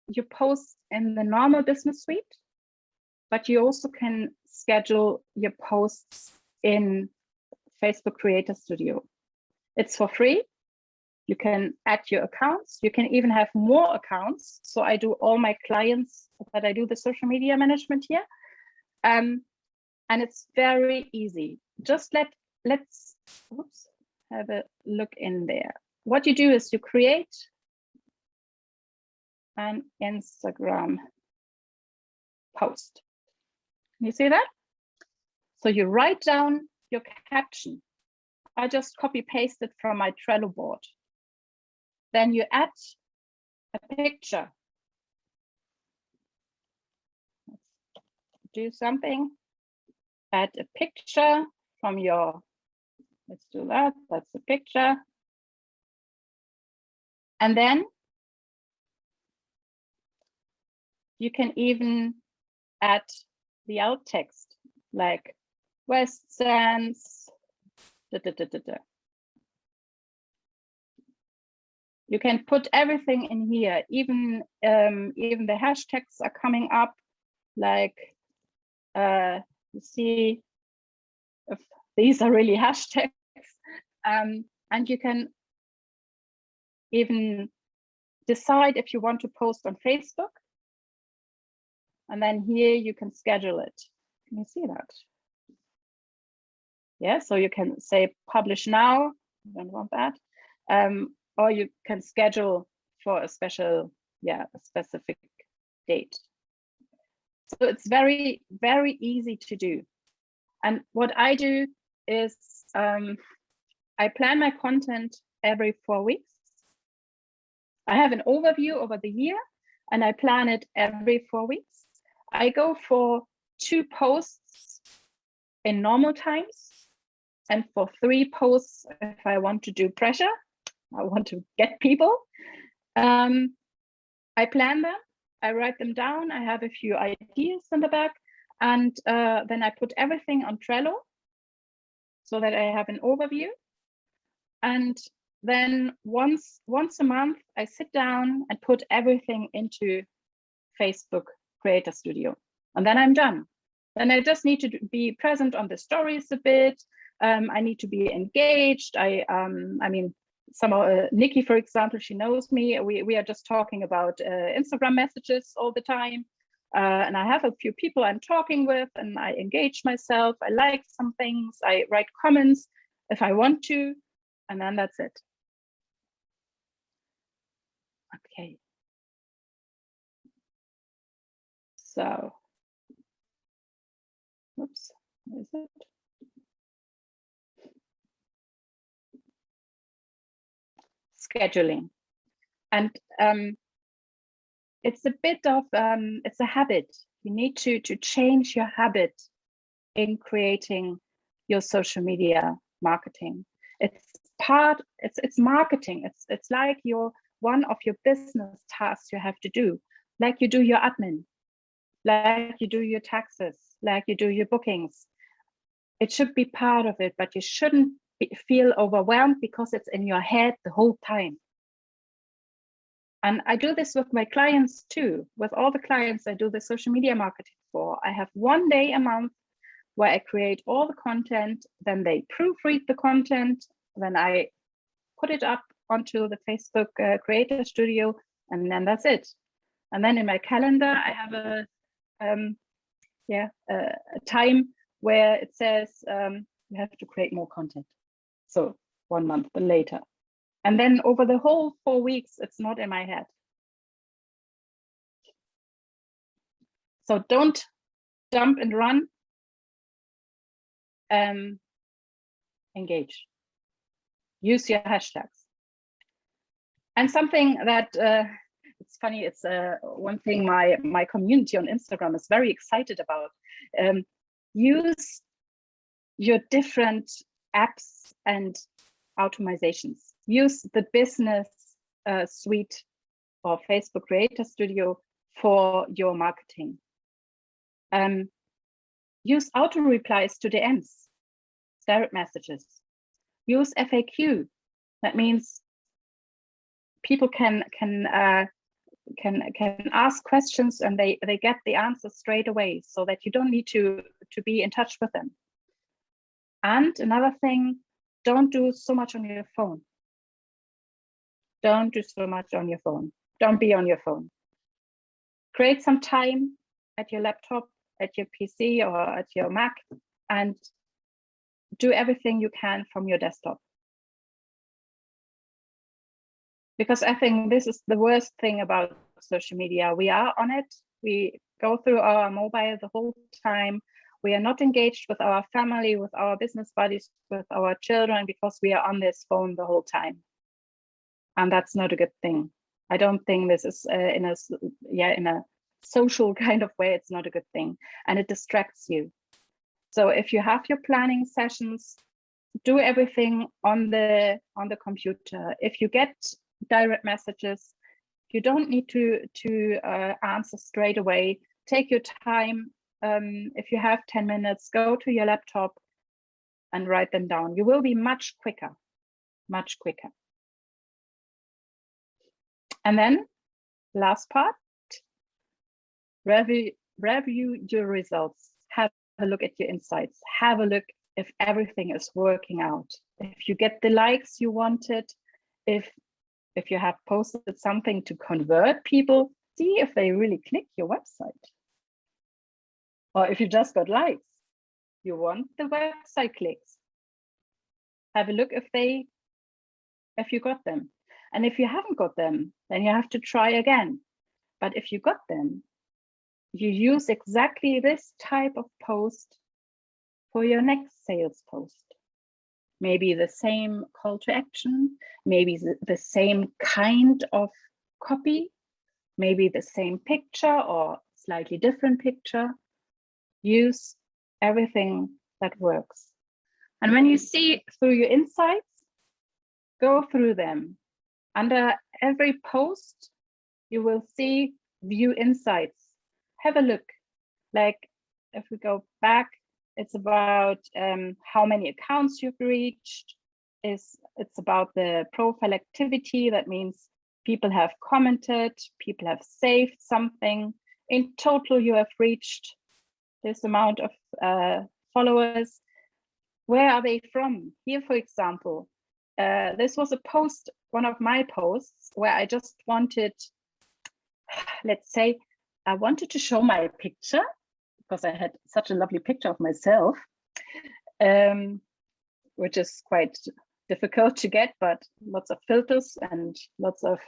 your posts in the normal Business Suite, but you also can schedule your posts in Facebook Creator Studio. It's for free. You can add your accounts. You can even have more accounts. So I do all my clients that I do the social media management here. And it's very easy. Just let's have a look in there. What you do is you create an Instagram post. Can you see that? So you write down your caption. I just copy paste it from my Trello board. Then you add a picture. Let's do something. Add a picture from your, let's do that, that's a picture. And then you can even add the alt text, like West Sands, You can put everything in here, even the hashtags are coming up, like you see if these are really hashtags, and you can even decide if you want to post on Facebook, and then here you can schedule it. Can you see that? Yeah, so you can say publish now, you don't want that, or you can schedule for a special, a specific date. So it's very, very easy to do. And what I do is I plan my content every 4 weeks. I have an overview over the year and I plan it every 4 weeks. I go for 2 posts in normal times and for 3 posts if I want to do pressure, I want to get people. I plan them, I write them down, I have a few ideas in the back, and then I put everything on Trello so that I have an overview. And then once a month, I sit down and put everything into Facebook Creator Studio. And then I'm done. Then I just need to be present on the stories a bit. I need to be engaged. I mean, Nikki, for example, she knows me. We are just talking about Instagram messages all the time. And I have a few people I'm talking with and I engage myself. I like some things. I write comments if I want to, and then that's it. So, oops, where is it? Scheduling. And it's a bit of, it's a habit. You need to change your habit in creating your social media marketing. It's marketing. It's like one of your business tasks you have to do, like you do your admin, like you do your taxes, like you do your bookings. It should be part of it, but you shouldn't feel overwhelmed because it's in your head the whole time. And I do this with my clients too. With all the clients I do the social media marketing for, I have one day a month where I create all the content, then they proofread the content, then I put it up onto the Facebook Creator Studio, and then that's it. And then in my calendar, I have a time where it says you have to create more content. So 1 month later. And then over the whole 4 weeks, it's not in my head. So don't jump and run. Engage. Use your hashtags. And something that it's funny, it's one thing my community on Instagram is very excited about. Use your different apps and automatizations. Use the business suite or Facebook Creator Studio for your marketing. Use auto replies to DMs, direct messages. Use FAQ. That means people can ask questions and they get the answer straight away, so that you don't need to be in touch with them. And another thing, don't do so much on your phone. Don't do so much on your phone. Don't be on your phone. Create some time at your laptop, at your PC or at your Mac, and do everything you can from your desktop. Because I think this is the worst thing about social media. We are on it. We go through our mobile the whole time. We are not engaged with our family, with our business buddies, with our children, because we are on this phone the whole time. And that's not a good thing. I don't think this is in a social kind of way, it's not a good thing. And it distracts you. So if you have your planning sessions, do everything on the computer. If you get direct messages, you don't need to answer straight away. Take your time. If you have 10 minutes, go to your laptop and write them down. You will be much quicker, much quicker. And then last part, review your results. Have a look at your insights. Have a look if everything is working out. If you get the likes you wanted, if you have posted something to convert people, see if they really click your website. Or if you just got likes, you want the website clicks. Have a look if you got them. And if you haven't got them, then you have to try again. But if you got them, you use exactly this type of post for your next sales post. Maybe the same call to action, maybe the same kind of copy, maybe the same picture or slightly different picture. Use everything that works. And when you see through your insights, go through them. Under every post, you will see view insights. Have a look. Like if we go back, it's about how many accounts you've reached. It's about the profile activity. That means people have commented, people have saved something. In total, you have reached this amount of followers. Where are they from? Here, for example, this was a post, one of my posts, where I just wanted, let's say, I wanted to show my picture because I had such a lovely picture of myself, which is quite difficult to get, but lots of filters and lots of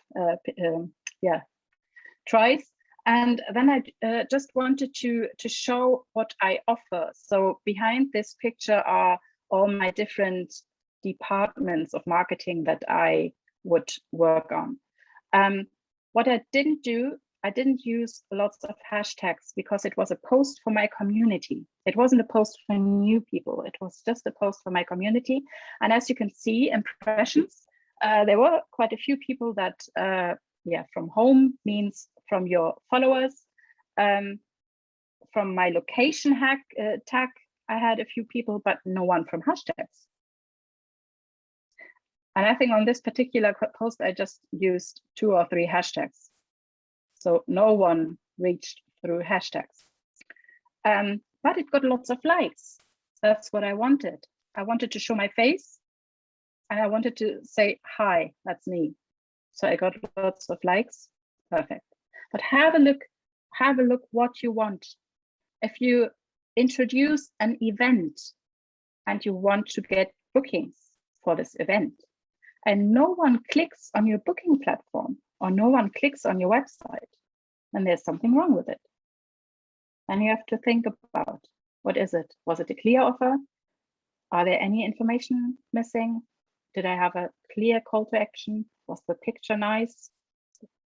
tries. And then I just wanted to show what I offer. So behind this picture are all my different departments of marketing that I would work on. What I didn't do, I didn't use lots of hashtags because it was a post for my community. It wasn't a post for new people. It was just a post for my community. And as you can see, impressions, there were quite a few people that, from home means from your followers. From my location tag, I had a few people, but no one from hashtags. And I think on this particular post, I just used 2 or 3 hashtags. So no one reached through hashtags. But it got lots of likes. That's what I wanted. I wanted to show my face and I wanted to say, hi, that's me. So I got lots of likes. Perfect. But have a look what you want. If you introduce an event and you want to get bookings for this event, and no one clicks on your booking platform or no one clicks on your website, then there's something wrong with it. And you have to think about, what is it? Was it a clear offer? Are there any information missing? Did I have a clear call to action? Was the picture nice,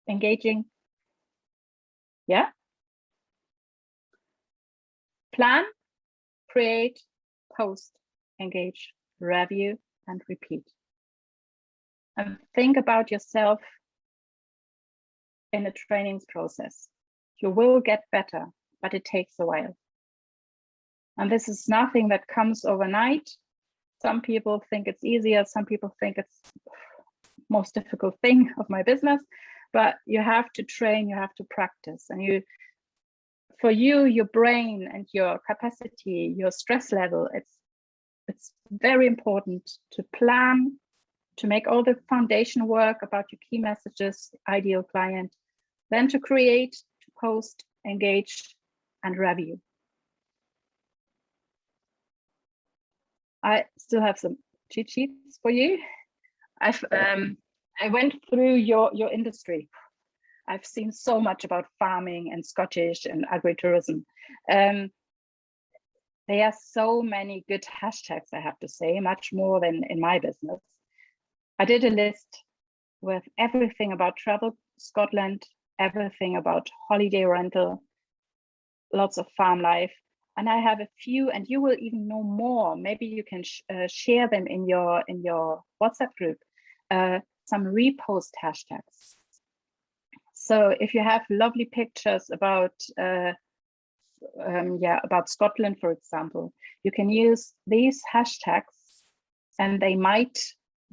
engaging? Yeah. Plan, create, post, engage, review, and repeat. And think about yourself in a trainings process. You will get better, but it takes a while. And this is nothing that comes overnight. Some people think it's easier. Some people think it's the most difficult thing of my business, but you have to train, you have to practice. And for you, your brain and your capacity, your stress level, it's very important to plan, to make all the foundation work about your key messages, ideal client, then to create, to post, engage, and review. I still have some cheat sheets for you. I went through your industry. I've seen so much about farming and Scottish and agritourism. There are so many good hashtags, I have to say, much more than in my business. I did a list with everything about travel Scotland, everything about holiday rental, lots of farm life. And I have a few, and you will even know more. Maybe you can share them in your WhatsApp group, some repost hashtags. So if you have lovely pictures about Scotland, for example, you can use these hashtags and they might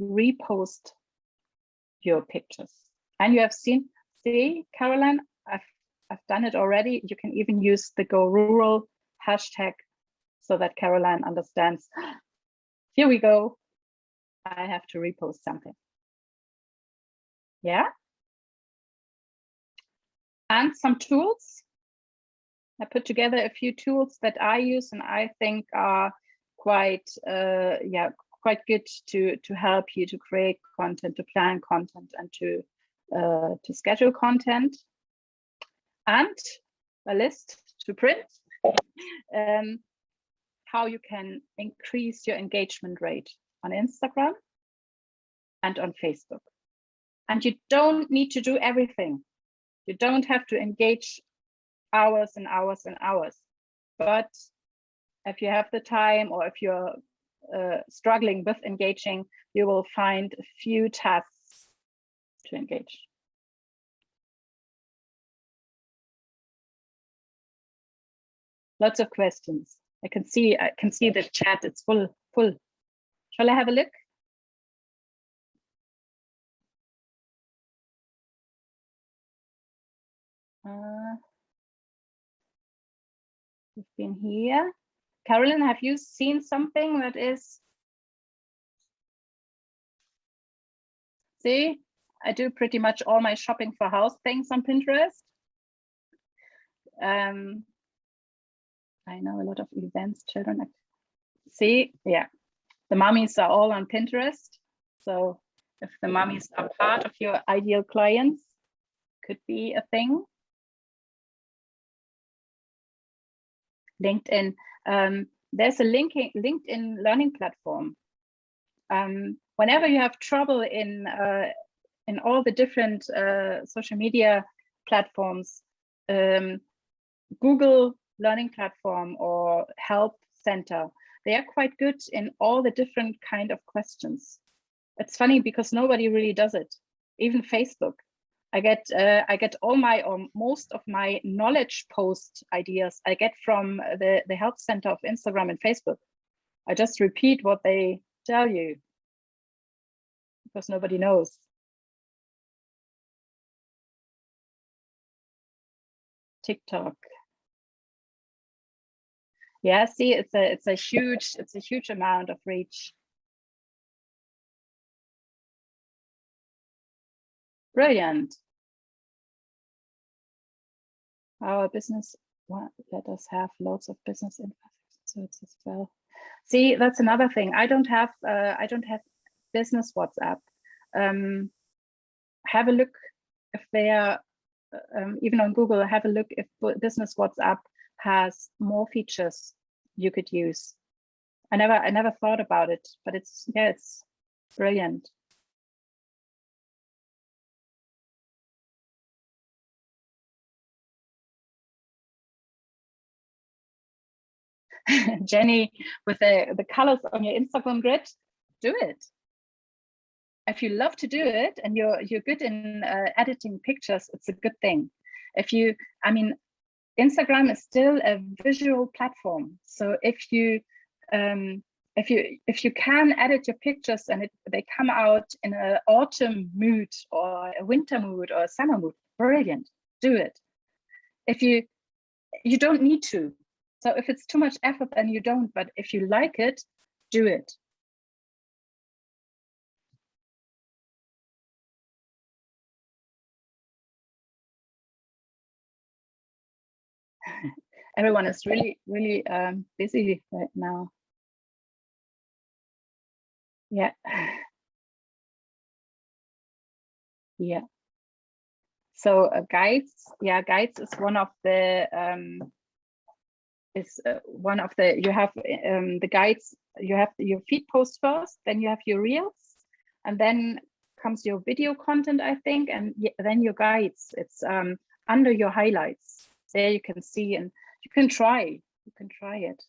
repost your pictures. And you have seen, see, Caroline, I've done it already. You can even use the Go Rural hashtag so that Caroline understands, here we go, I have to repost something. Yeah. And some tools. I put together a few tools that I use and I think are quite good to help you to create content, to plan content, and to schedule content. And a list to print. How you can increase your engagement rate on Instagram and on Facebook. And you don't need to do everything. You don't have to engage hours and hours and hours. But if you have the time, or if you're struggling with engaging, you will find a few tasks to engage. Lots of questions. I can see the chat. It's full. Shall I have a look? We've been here. Carolyn, have you seen something that is? See, I do pretty much all my shopping for house things on Pinterest. I know a lot of events, children. See, yeah, the mummies are all on Pinterest. So if the mummies are part of your ideal clients, could be a thing. LinkedIn. There's a LinkedIn learning platform. Whenever you have trouble in all the different social media platforms, Google Learning Platform or Help Center, they are quite good in all the different kind of questions. It's funny because nobody really does it. Even Facebook. I get all my or most of my knowledge post ideas I get from the Help Center of Instagram and Facebook. I just repeat what they tell you because nobody knows. TikTok. Yeah, see, it's a huge amount of reach. Brilliant. Our business, well, let us have loads of business influencers as well. See, that's another thing. I don't have business WhatsApp. Have a look if they are even on Google. Have a look if business WhatsApp has more features you could use. I never thought about it, but it's brilliant. Jenny, with the colors on your Instagram grid, do it. If you love to do it and you're good in editing pictures, it's a good thing. I mean, Instagram is still a visual platform. So if you can edit your pictures and they come out in an autumn mood or a winter mood or a summer mood, brilliant, do it. If you don't need to. So if it's too much effort, then you don't, but if you like it, do it. Everyone is really busy right now. Yeah. Yeah. So guides is one of the you have the guides. You have your feed post first, then you have your reels, and then comes your video content, I think, and then your guides. It's under your highlights. There you can see, and you can try it.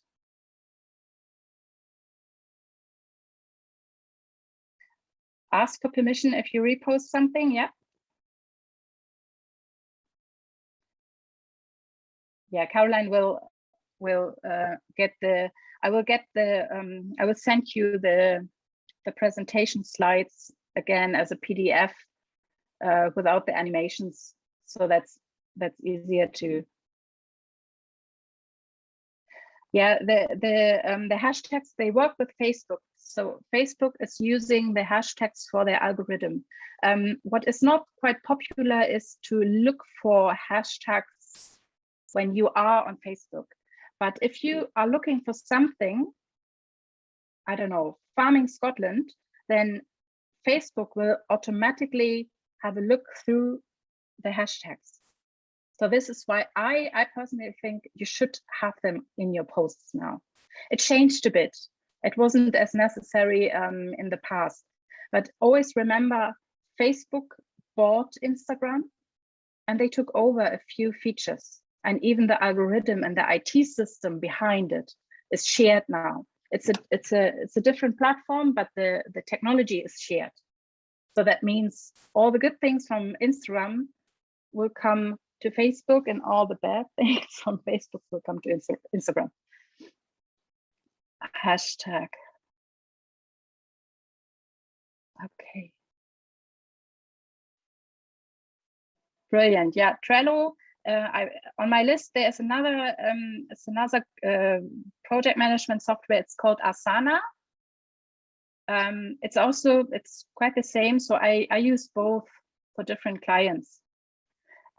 Ask for permission if you repost something. Yeah. Yeah, Caroline will get the. I will send you the presentation slides again as a PDF without the animations, so that's easier to. Yeah, the hashtags, they work with Facebook. So Facebook is using the hashtags for their algorithm. What is not quite popular is to look for hashtags when you are on Facebook. But if you are looking for something, I don't know, farming Scotland, then Facebook will automatically have a look through the hashtags. So this is why I personally think you should have them in your posts now. It changed a bit. It wasn't as necessary in the past, but always remember Facebook bought Instagram and they took over a few features, and even the algorithm and the IT system behind it is shared now. It's a different platform, but the technology is shared. So that means all the good things from Instagram will come to Facebook, and all the bad things from Facebook will come to Instagram. Hashtag. Okay. Brilliant. Yeah, Trello. On my list, there's another project management software. It's called Asana. It's quite the same. So I use both for different clients.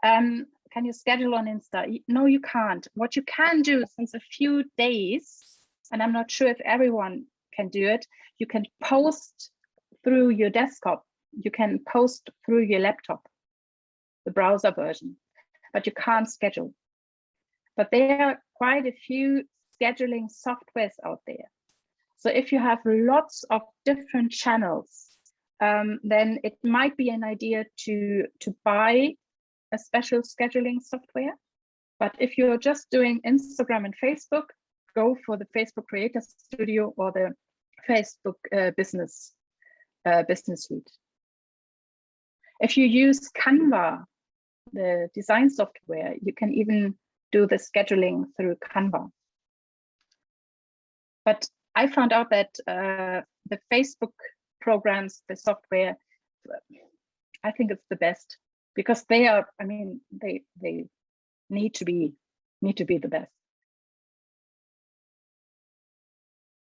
Can you schedule on Insta? No, you can't. What you can do since a few days, and I'm not sure if everyone can do it, you can post through your desktop. You can post through your laptop, the browser version, but you can't schedule. but there are quite a few scheduling softwares out there. So if you have lots of different channels, then it might be an idea to buy a special scheduling software. But if you're just doing Instagram and Facebook, go for the Facebook Creator Studio or the Facebook Business Suite. If you use Canva, the design software, you can even do the scheduling through Canva. But I found out that the Facebook programs, the software, I think it's the best, because they are, I mean, they need to be the best.